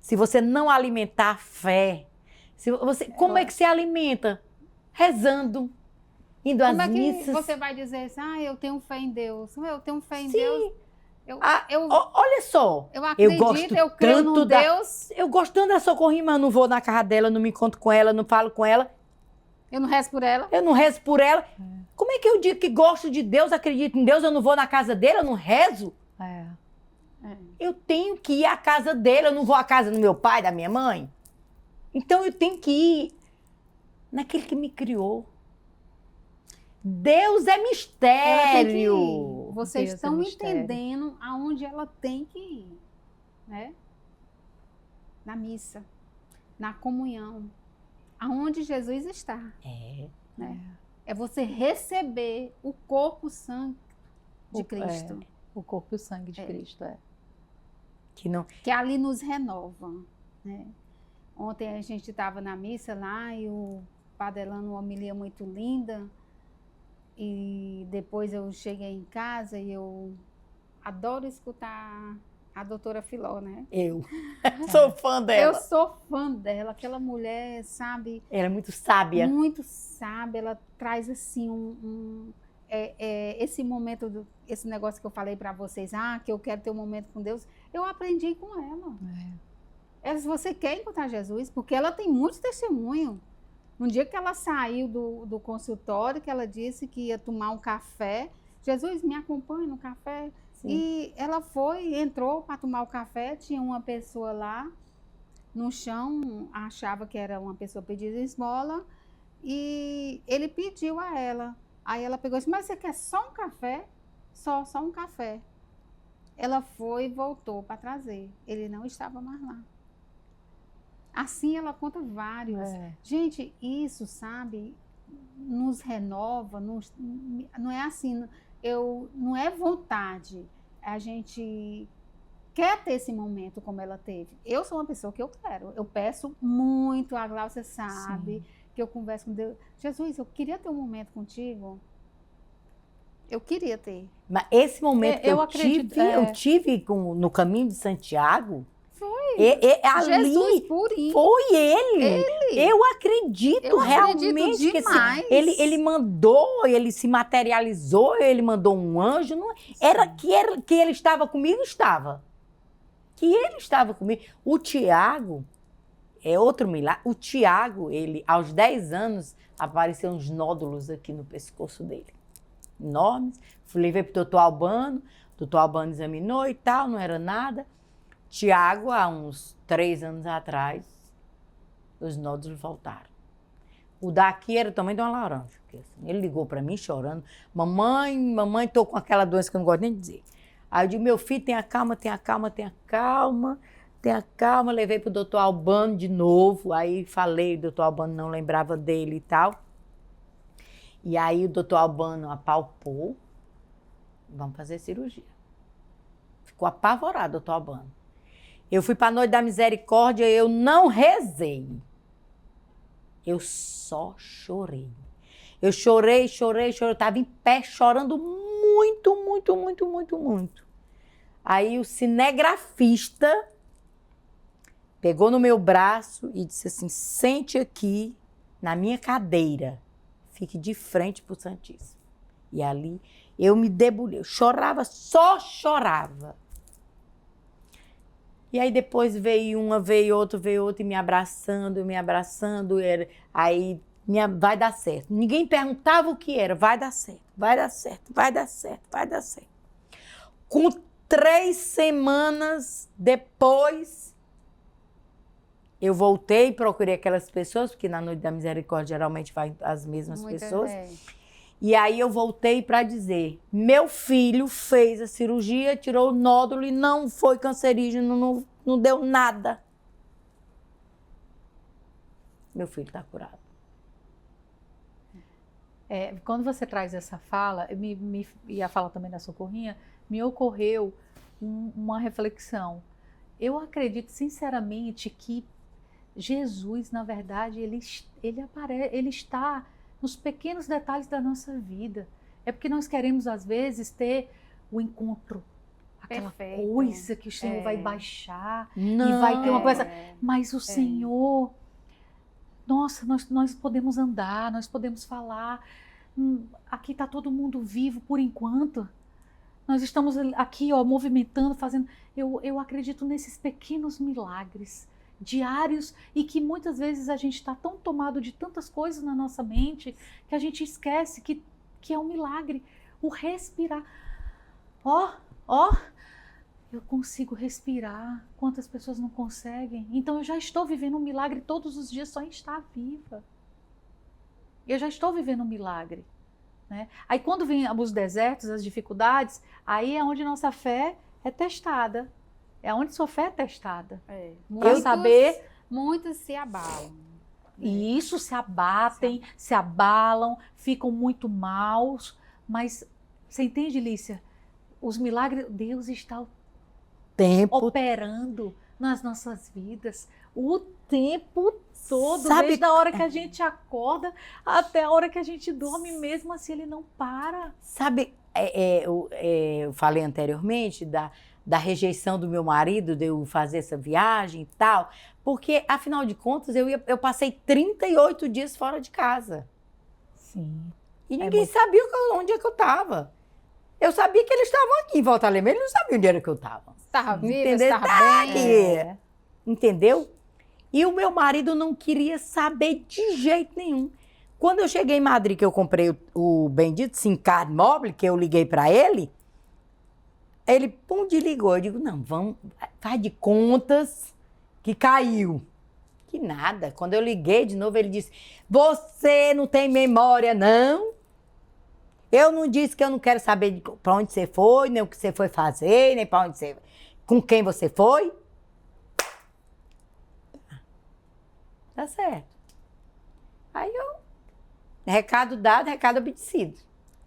Se você não alimentar a fé, como é que se alimenta? Rezando, indo às missas. Como é que você vai dizer assim, eu tenho fé em Deus? Eu tenho fé em Deus. Olha só, eu acredito, eu creio no Deus. Eu gosto tanto da Socorrinha, mas eu não vou na casa dela, não me encontro com ela, não falo com ela. Eu não rezo por ela. Como é que eu digo que gosto de Deus, acredito em Deus, eu não vou na casa dele, eu não rezo? Eu tenho que ir à casa dele, eu não vou à casa do meu pai, da minha mãe. Então eu tenho que ir naquele que me criou. Deus é mistério. Vocês estão entendendo aonde ela tem que ir, né? Na missa, na comunhão, aonde Jesus está. Né? É você receber o corpo, o sangue de Cristo. O corpo e o sangue de Cristo, Que ali nos renova, né? Ontem a gente estava na missa lá e o padre Elano, uma homilia muito linda. E depois eu cheguei em casa e eu adoro escutar a doutora Filó, né? Eu sou fã dela. Eu sou fã dela. Aquela mulher, sabe? Ela é muito sábia. Muito sábia. Ela traz assim esse momento, esse negócio que eu falei para vocês, que eu quero ter um momento com Deus. Eu aprendi com ela. Se você quer encontrar Jesus, porque ela tem muito testemunho. Um dia que ela saiu do consultório, que ela disse que ia tomar um café. Jesus, me acompanha no café. Sim. E ela entrou para tomar o café, tinha uma pessoa lá no chão, achava que era uma pessoa pedindo esmola, e ele pediu a ela. Aí ela pegou e disse, mas você quer só um café? Só um café. Ela foi e voltou para trazer. Ele não estava mais lá. Assim ela conta vários. Gente, isso, sabe, nos renova, não é assim, não é vontade. A gente quer ter esse momento como ela teve. Eu sou uma pessoa que eu quero. Eu peço muito, a Glaucia sabe, que eu converso com Deus. Jesus, eu queria ter um momento contigo. Eu queria ter. Mas esse momento que eu tive no caminho de Santiago, Jesus purinho. Foi ele. Eu acredito realmente demais. que ele mandou, ele se materializou, ele mandou um anjo. Não, que ele estava comigo, estava. Que ele estava comigo. O Tiago, é outro milagre. O Tiago, ele, aos 10 anos, apareceram uns nódulos aqui no pescoço dele. Enormes. Levei pro doutor Albano. O doutor Albano examinou e tal, não era nada. Tiago, há uns 3 anos atrás, os nódulos voltaram. O daqui era também de uma laranja. Assim, ele ligou para mim chorando. Mamãe, tô com aquela doença que eu não gosto nem de dizer. Aí eu digo, meu filho, tenha calma. Levei pro doutor Albano de novo. Aí falei, o doutor Albano não lembrava dele e tal. E aí o doutor Albano apalpou. Vamos fazer cirurgia. Ficou apavorado, doutor Albano. Eu fui para a Noite da Misericórdia, eu não rezei. Eu só chorei. Eu chorei. Eu estava em pé chorando muito. Aí o cinegrafista pegou no meu braço e disse assim, sente aqui na minha cadeira. Fique de frente para o Santíssimo. E ali eu me debulhei. Eu chorava, só chorava. E aí depois veio uma, veio outra e me abraçando. Aí vai dar certo. Ninguém perguntava o que era. Vai dar certo. Com 3 semanas depois, eu voltei e procurei aquelas pessoas, porque na Noite da Misericórdia geralmente vai as mesmas pessoas. E aí eu voltei para dizer, meu filho fez a cirurgia, tirou o nódulo e não foi cancerígeno, não deu nada. Meu filho está curado. Quando você traz essa fala, e a fala também da Socorrinha, me ocorreu uma reflexão. Eu acredito sinceramente que Jesus, na verdade, ele está nos pequenos detalhes da nossa vida. É porque nós queremos, às vezes, ter o encontro, aquela coisa que o Senhor vai baixar e vai ter uma coisa. Mas o Senhor, nossa, nós podemos andar, nós podemos falar. Aqui está todo mundo vivo por enquanto. Nós estamos aqui, ó, movimentando, fazendo. Eu acredito nesses pequenos milagres diários e que muitas vezes a gente está tão tomado de tantas coisas na nossa mente que a gente esquece que é um milagre. O respirar. Eu consigo respirar. Quantas pessoas não conseguem? Então eu já estou vivendo um milagre todos os dias só em estar viva. Eu já estou vivendo um milagre. Né? Aí quando vem os desertos, as dificuldades, aí é onde nossa fé é testada. É onde sua fé é testada. Muitos se abalam. E isso, se abatem, se abalam, ficam muito maus. Mas você entende, Lícia? Os milagres, Deus está operando nas nossas vidas o tempo todo, desde a hora que a gente acorda até a hora que a gente dorme, mesmo assim ele não para. Sabe, eu falei anteriormente da rejeição do meu marido, de eu fazer essa viagem e tal, porque, afinal de contas, eu passei 38 dias fora de casa. Sim. E ninguém sabia onde é que eu estava. Eu sabia que eles estavam aqui em Volta Redonda, eles não sabiam onde era que eu estava. Estava viva, estava bem. Entendeu? E o meu marido não queria saber de jeito nenhum. Quando eu cheguei em Madrid, que eu comprei o bendito SIM-Card móvel, que eu liguei para ele desligou. Eu digo, não, faz de contas que caiu. Que nada. Quando eu liguei de novo, ele disse, você não tem memória, não? Eu não disse que eu não quero saber para onde você foi, nem o que você foi fazer, nem para onde você... Com quem você foi. Tá certo. Aí recado dado, recado obedecido.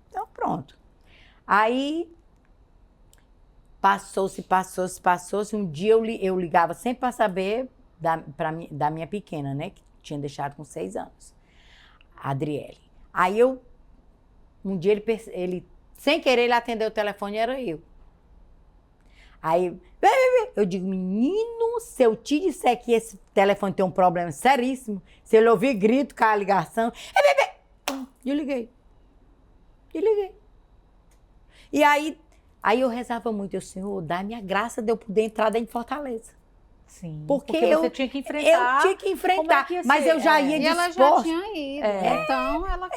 Então, pronto. Aí, passou-se. Um dia eu ligava sempre para saber da minha pequena, né? Que tinha deixado com 6 anos. A Adriele. Aí um dia ele, sem querer, ele atendeu o telefone e era eu. Aí, eu digo, menino, se eu te disser que esse telefone tem um problema seríssimo, se ele ouvir grito, cai a ligação, desliguei. E aí eu rezava muito, Senhor, dá-me a graça de eu poder entrar dentro de Fortaleza. Sim, Porque você tinha que enfrentar. Eu tinha que Como é enfrentar, que ia mas ser? eu já ia E ela já disposta. tinha ido, então ela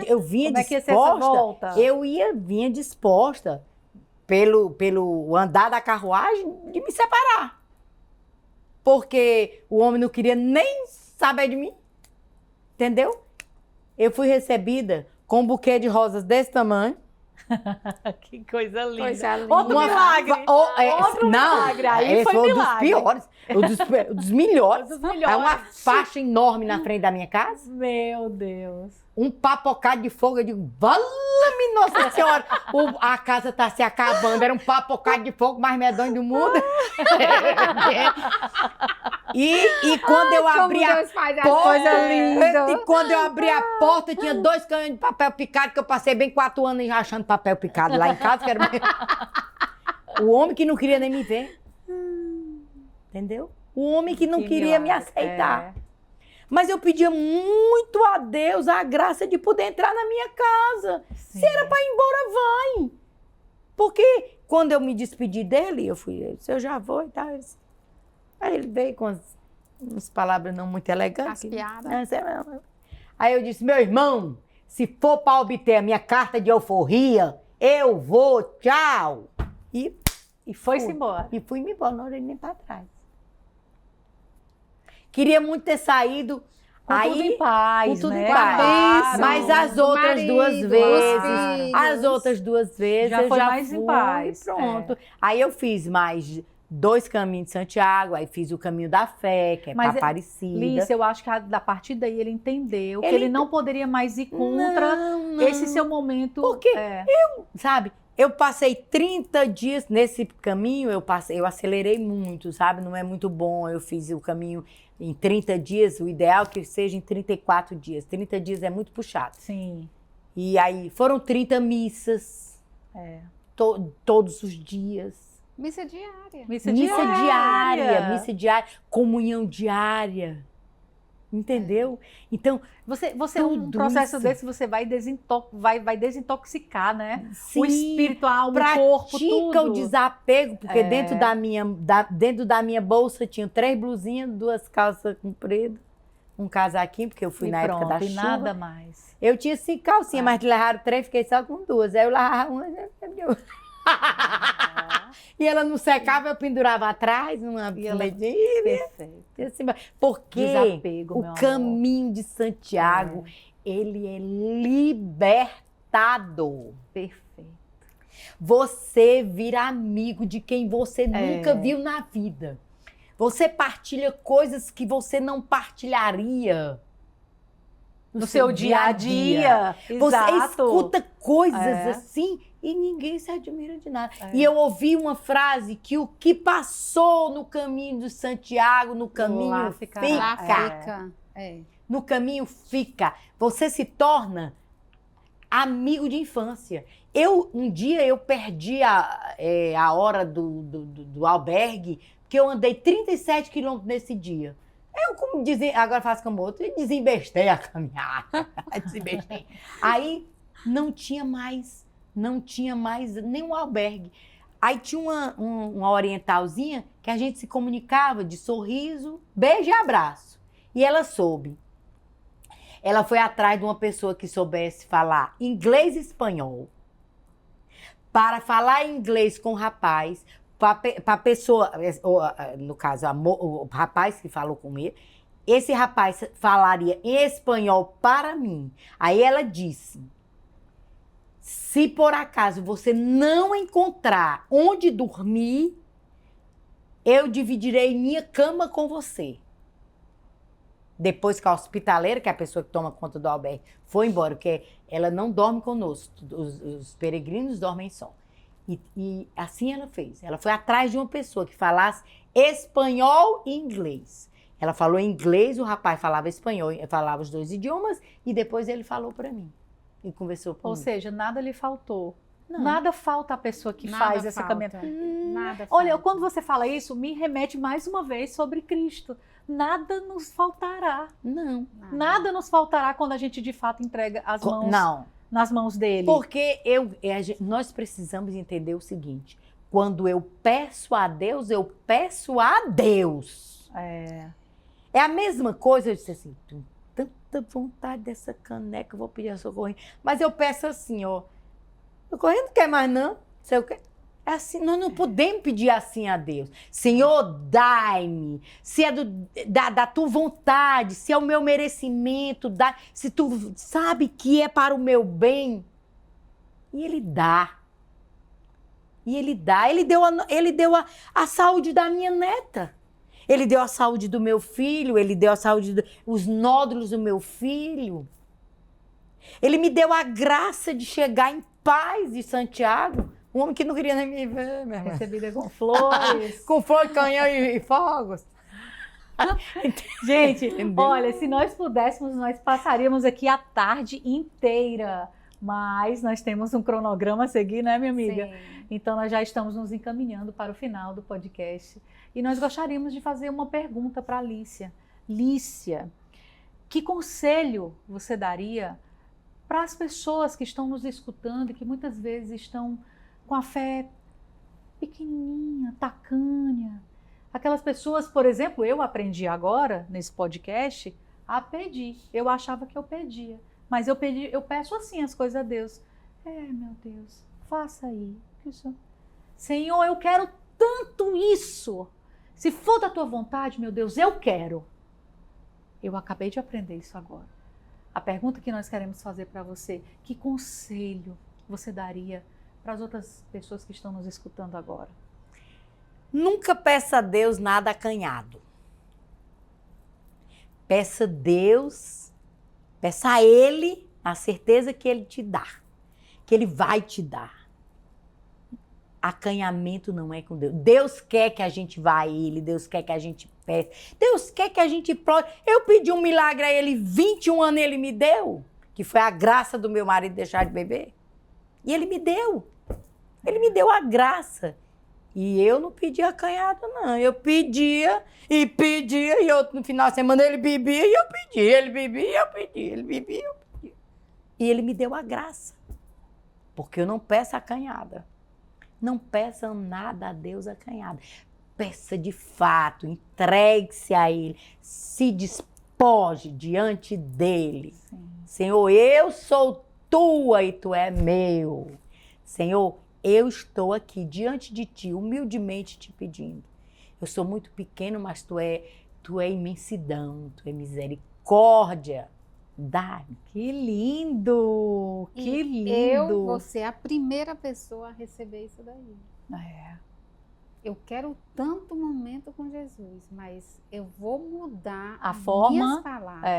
Eu vinha Como é que ia ser essa disposta. volta? Vinha disposta pelo andar da carruagem de me separar. Porque o homem não queria nem saber de mim. Entendeu? Eu fui recebida com um buquê de rosas desse tamanho. Que coisa linda. Coisa linda. Outro milagre. Outro milagre. Aí esse foi um dos milagre. piores, um dos melhores. Um dos melhores. É uma faixa enorme na frente da minha casa. Meu Deus. Um papocado de fogo. Eu digo, vala-me, Nossa Senhora. A casa tá se acabando. Era um papocado de fogo mais medonho do mundo. E quando eu abri a Deus faz as porta, coisas lindas. e quando eu abri a porta, tinha 2 caminhões de papel picado, que eu passei bem 4 anos enrachando papel picado lá em casa. Que era o homem que não queria nem me ver. Entendeu? O homem que não queria me aceitar. Mas eu pedia muito a Deus a graça de poder entrar na minha casa. Sim. Se era para ir embora, vai. Porque quando eu me despedi dele, eu disse, eu já vou e tal. Aí ele veio com umas palavras não muito elegantes. As piadas. Aí eu disse, meu irmão, se for para obter a minha carta de alforria, eu vou, tchau. E Foi-se embora. E fui-me embora, não olhei nem para trás. Queria muito ter saído. Com aí, tudo em paz, com tudo né? em paz. Claro. Mas as outras Marido, 2 vezes, filhos. as outras 2 vezes Já eu foi já mais em fui, paz, pronto. Aí eu fiz mais 2 caminhos de Santiago, aí fiz o caminho da fé, que é para Aparecida. Lícia, eu acho que a partir daí ele entendeu que Ele ele não poderia mais ir contra Não. esse seu momento. Porque é, Sabe, eu passei 30 dias nesse caminho, eu acelerei muito, sabe? Não é muito bom, eu fiz o caminho em 30 dias, o ideal é que seja em 34 dias. 30 dias é muito puxado. Sim. E aí foram 30 missas, todos os dias. Missa diária. Missa Missa diária, comunhão diária. Entendeu? Então, Você um Tudo processo isso. desse, você vai, vai desintoxicar, né? sim, O espírito, a alma, o corpo, pratica tudo. o desapego, porque É. dentro da minha bolsa tinha 3 blusinhas, 2 calças compridas, um casaquinho, porque eu fui E na época da pronto, e chuva. nada mais. Eu tinha 5 calcinhas, mas levaram 3, fiquei só com 2. Aí eu lavava uma. E ela não secava, eu pendurava atrás, numa E ela- medida. Perfeito. Assim, porque Desapego, meu o amor. caminho de Santiago, ele é libertador. Perfeito. Você vira amigo de quem você nunca viu na vida. Você partilha coisas que você não partilharia No seu dia a dia. Você Exato. escuta coisas É. assim e ninguém se admira de nada. É. E eu ouvi uma frase que o que passou no caminho de Santiago, no caminho Lá ficará. fica. Lá É. fica. É. No caminho fica. Você se torna amigo de infância. Um dia eu perdi a hora do albergue, porque eu andei 37 quilômetros nesse dia. Eu, como dizem, agora faço como outro, desembestei a caminhada. Desembestei. Aí não tinha mais nenhum albergue. Aí tinha uma orientalzinha que a gente se comunicava de sorriso, beijo e abraço. E ela soube. Ela foi atrás de uma pessoa que soubesse falar inglês e espanhol. Para falar inglês com o rapaz, para a pessoa, no caso, o rapaz que falou com ele, esse rapaz falaria em espanhol para mim. Aí ela disse, se por acaso você não encontrar onde dormir, eu dividirei minha cama com você. Depois que a hospitaleira, que é a pessoa que toma conta do albergue, foi embora, porque ela não dorme conosco, os peregrinos dormem só. E assim ela fez. Ela foi atrás de uma pessoa que falasse espanhol e inglês. Ela falou inglês, o rapaz falava espanhol, falava os 2 idiomas, e depois ele falou para mim. E conversou comigo. Ou seja, nada lhe faltou. Não. Nada falta à pessoa que Nada faz essa falta. caminhada. Nada Olha, falta. quando você fala isso, me remete mais uma vez sobre Cristo. Nada nos faltará. Não. Nada nos faltará quando a gente de fato entrega as mãos Não. nas mãos dele. Porque nós precisamos entender o seguinte. quando eu peço a Deus, eu peço a Deus. É a mesma coisa, eu disse assim, tenho tanta vontade dessa caneca, eu vou pedir a Socorrinha. Mas eu peço assim, ó, Socorrinha não quer mais não, sei o quê. É assim, nós não podemos pedir assim a Deus. Senhor, dai-me. Se é da tua vontade, se é o meu merecimento, se tu sabe que é para o meu bem. E Ele dá. E Ele dá. Ele deu a saúde da minha neta. Ele deu a saúde do meu filho. Ele deu a saúde os nódulos do meu filho. Ele me deu a graça de chegar em paz de Santiago. Um homem que não queria nem me ver, minha irmã. Recebida com flores. Com flor, canhão e fogos. Gente, Entendeu? olha, se nós pudéssemos, nós passaríamos aqui a tarde inteira. Mas nós temos um cronograma a seguir, né, minha amiga? Sim. Então, nós já estamos nos encaminhando para o final do podcast. E nós gostaríamos de fazer uma pergunta para a Lícia. Lícia, que conselho você daria para as pessoas que estão nos escutando e que muitas vezes estão com a fé pequenininha, tacanha? Aquelas pessoas, por exemplo, eu aprendi agora, nesse podcast, a pedir. Eu achava que eu pedia. Mas eu peço assim as coisas a Deus. Meu Deus, faça aí. Senhor, eu quero tanto isso. Se for da tua vontade, meu Deus, eu quero. Eu acabei de aprender isso agora. A pergunta que nós queremos fazer para você, que conselho você daria para as outras pessoas que estão nos escutando agora? Nunca peça a Deus nada acanhado. Peça a Ele a certeza que Ele te dá, que Ele vai te dar. Acanhamento não é com Deus. Deus quer que a gente vá a Ele, Deus quer que a gente peça, Deus quer que a gente prove. Eu pedi um milagre a Ele, 21 anos Ele me deu, que foi a graça do meu marido deixar de beber. E Ele me deu. Ele me deu a graça. E eu não pedia acanhado, não. Eu pedia, e no final de semana ele bebia e eu pedia. Ele bebia e eu pedia. Ele bebia e eu pedia. E Ele me deu a graça. Porque eu não peço acanhada. Não peça nada a Deus acanhada. Peça de fato, entregue-se a Ele. Se despoje diante dEle. Sim. Senhor, eu sou tua e tu é meu. Senhor, eu estou aqui diante de ti, humildemente te pedindo. Eu sou muito pequeno, mas tu é imensidão, tu é misericórdia. Dá-me. Que lindo! Que lindo! Eu vou ser a primeira pessoa a receber isso daí. Eu quero tanto momento com Jesus, mas eu vou mudar A as forma, minhas palavras.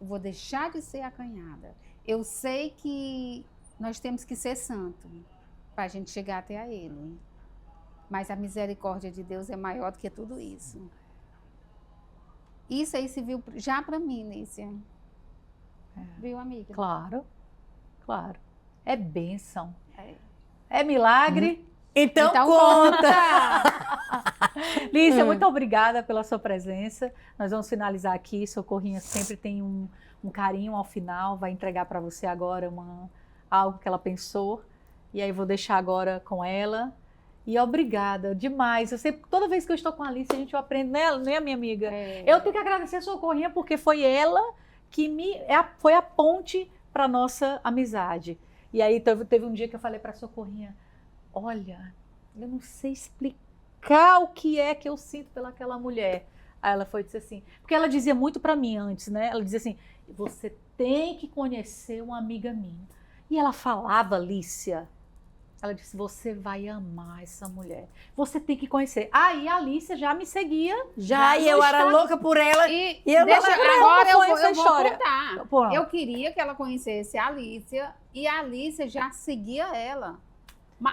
Eu vou deixar de ser acanhada. Eu sei que nós temos que ser santos para a gente chegar até a Ele. Mas a misericórdia de Deus é maior do que tudo isso. Isso aí se viu já para mim, Lícia. Viu, amiga? Claro, claro. É bênção. É milagre. Então conta! Lícia, muito obrigada pela sua presença. Nós vamos finalizar aqui. Socorrinha sempre tem um carinho ao final. Vai entregar para você agora algo que ela pensou. E aí vou deixar agora com ela. E obrigada demais. Toda vez que eu estou com a Alice, a gente aprende, né, minha amiga? Eu tenho que agradecer a Socorrinha, porque foi ela que foi a ponte para nossa amizade. E aí teve um dia que eu falei para a Socorrinha, olha, eu não sei explicar o que é que eu sinto pelaquela mulher. Aí ela foi e disse assim, porque ela dizia muito para mim antes, né? Ela dizia assim, você tem que conhecer uma amiga minha. E ela falava, Lícia, ela disse, você vai amar essa mulher. Você tem que conhecer. Aí a Lícia já me seguia. E eu era louca por ela. E eu agora eu vou história. contar. Pô. Eu queria que ela conhecesse a Lícia e a Lícia já seguia ela.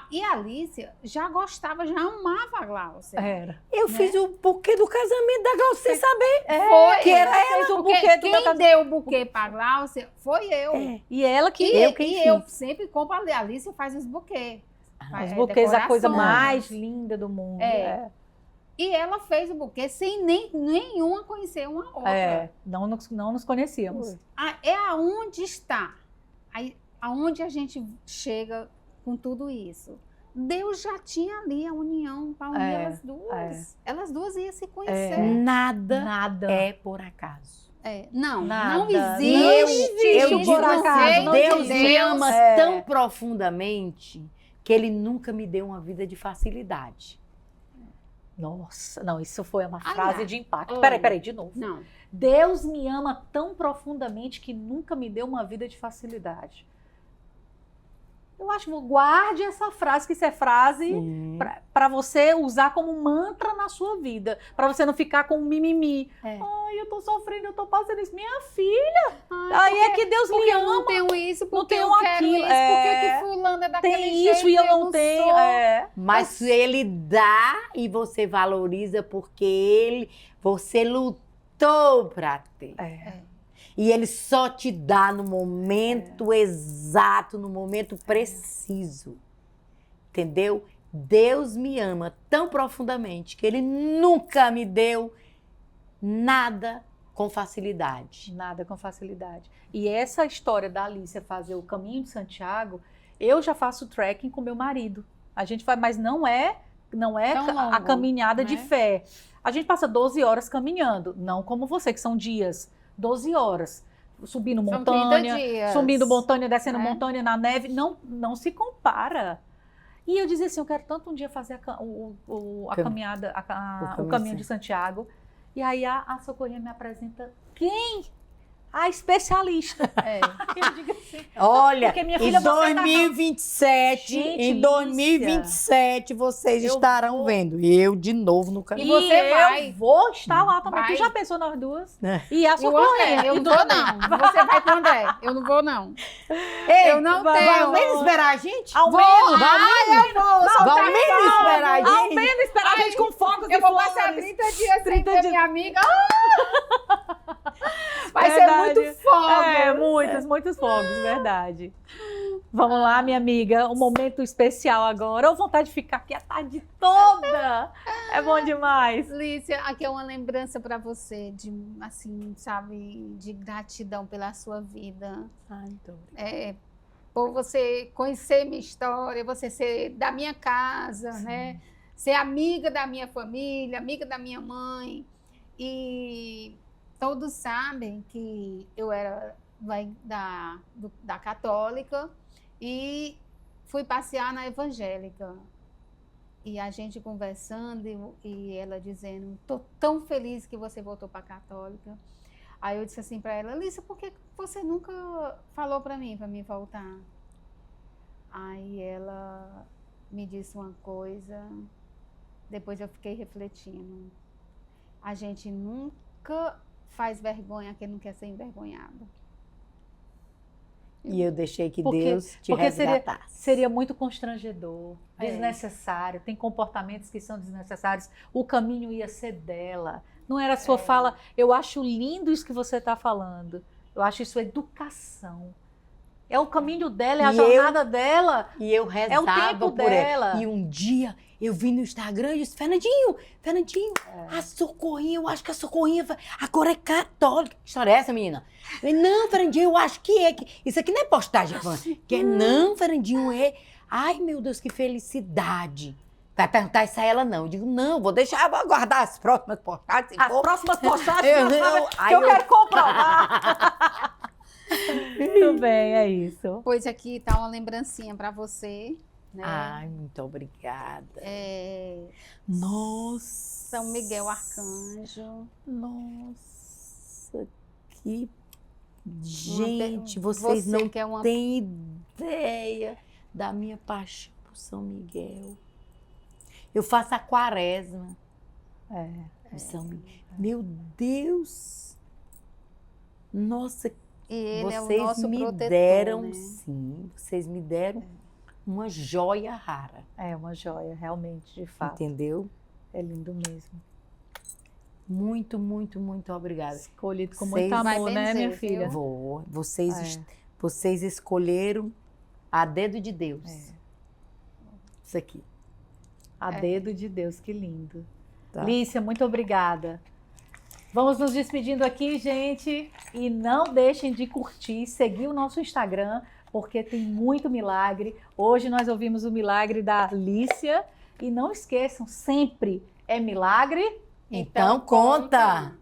E a Lícia já gostava, já amava a Glaucia. Era. Eu fiz o buquê do casamento da Glaucia sem saber. Foi. Que era ela. Fez o Porque buquê do meu quem casamento. deu o buquê pra Glaucia foi eu. E ela que Eu sempre compro a Lícia faz os buquês. Os buquês, a coisa decorações. mais linda do mundo. E ela fez o buquê sem nenhuma conhecer uma outra. Não nos conhecíamos. É aonde está. Aonde a gente chega com tudo isso. Deus já tinha ali a união para unir elas duas. Elas duas iam se conhecer. Nada é por acaso. Não Nada. existe. Eu isso digo no assim, reino Deus de me ama É. tão profundamente que Ele nunca me deu uma vida de facilidade. Nossa, não, isso foi uma Aliás, frase de impacto. olha. Peraí, de novo. Não. Deus me ama tão profundamente que nunca me deu uma vida de facilidade. Eu acho que guarde essa frase, que isso é frase para você usar como mantra na sua vida. Para você não ficar com um mimimi. Ai, eu tô sofrendo, eu tô passando isso. Minha filha, aí é que Deus me Porque eu ama. não tenho isso, porque tenho eu quero aquilo, isso, porque que fulano é daquele Tem jeito isso e eu não tenho. sou. Mas Ele dá e você valoriza porque você lutou para ter. E Ele só te dá no momento exato, no momento preciso. Entendeu? Deus me ama tão profundamente que Ele nunca me deu nada com facilidade. Nada com facilidade. E essa história da Alícia fazer o caminho de Santiago, eu já faço trekking com meu marido. A gente faz, mas não é Tão a longo, caminhada de né? fé. A gente passa 12 horas caminhando, não como você, que são dias. 12 horas. Subindo São montanha, 30 dias. subindo montanha, descendo É. montanha na neve. Não se compara. E eu dizia assim, eu quero tanto um dia fazer a caminhada, o caminho de Santiago. E aí a Socorrinha me apresenta quem? A especialista. Eu digo assim, Olha, porque minha em filha, você tá 2027, Gente, em 2027, vocês eu estarão vou- vendo eu de novo no caminho. E você vai. eu vou estar lá também. Vai. Tu já pensou nós duas? É. E a E o Socorrinha. André, eu E não tu vou também. não. Você vai com o André. Eu não vou não. Ei, Eu não vai, tenho. Valmir esperar a gente? Ao Vou. menos, Eu vou. Valmir esperar a ao gente? menos esperar a gente com fogos e Eu vou flores. passar 30 dias sem 30 ver dias. minha amiga. Vai Verdade. ser muito fogo. Muitos fogos, verdade. Vamos lá, minha amiga, um momento especial agora. Ou vontade de ficar aqui a tarde toda. É bom demais. Lícia, aqui é uma lembrança para você de, assim, sabe, de gratidão pela sua vida. Por você conhecer minha história, você ser da minha casa, né? Ser amiga da minha família, amiga da minha mãe. E todos sabem que eu era da católica e fui passear na evangélica. E a gente conversando e ela dizendo, tô tão feliz que você voltou para a católica. Aí eu disse assim para ela, Alícia, por que você nunca falou para mim voltar? Aí ela me disse uma coisa, depois eu fiquei refletindo. A gente nunca faz vergonha a quem não quer ser envergonhado. E eu deixei que Porque- Deus te porque resgatasse. Seria muito constrangedor, É. desnecessário. Tem comportamentos que são desnecessários. O caminho ia ser dela. Não era a sua fala. Eu acho lindo isso que você está falando. Eu acho isso educação. É o caminho dela, é a E jornada dela. E eu rezava tempo por dela. ela. E um dia eu vi no Instagram e disse, Fernandinho, a Socorrinha, eu acho que a Socorrinha agora é católica. Que história é essa, menina? Eu falei, não, Fernandinho, eu acho que é. Isso aqui não é postagem, fã. Que é, não, Fernandinho, é. Ai, meu Deus, que felicidade. Vai perguntar isso a ela, não. Eu digo, não, vou aguardar as próximas postagens. se As for. próximas postagens Aí eu quero comprovar. Muito bem, é isso. Pois aqui tá uma lembrancinha para você, né? Ai, muito obrigada. São Nossa. Miguel Arcanjo. Nossa, que... Gente, vocês Você não que é uma têm ideia da minha paixão por São Miguel. Eu faço a quaresma de São Miguel. Meu Deus! Nossa, E ele é o vocês nosso me protetor, deram, né? sim, vocês me deram uma joia rara, É uma joia, realmente, de fato. entendeu? É lindo mesmo. Muito, muito, muito obrigada. Escolhido com Vocês- muito Vai amor, né, benzer, minha viu? filha? Vou. Vocês, É. vocês escolheram a dedo de Deus. Isso aqui. A dedo de Deus, que lindo. Tá. Lícia, muito obrigada. Vamos nos despedindo aqui, gente. E não deixem de curtir, seguir o nosso Instagram, porque tem muito milagre. Hoje nós ouvimos o milagre da Alícia. E não esqueçam, sempre é milagre. Então conta!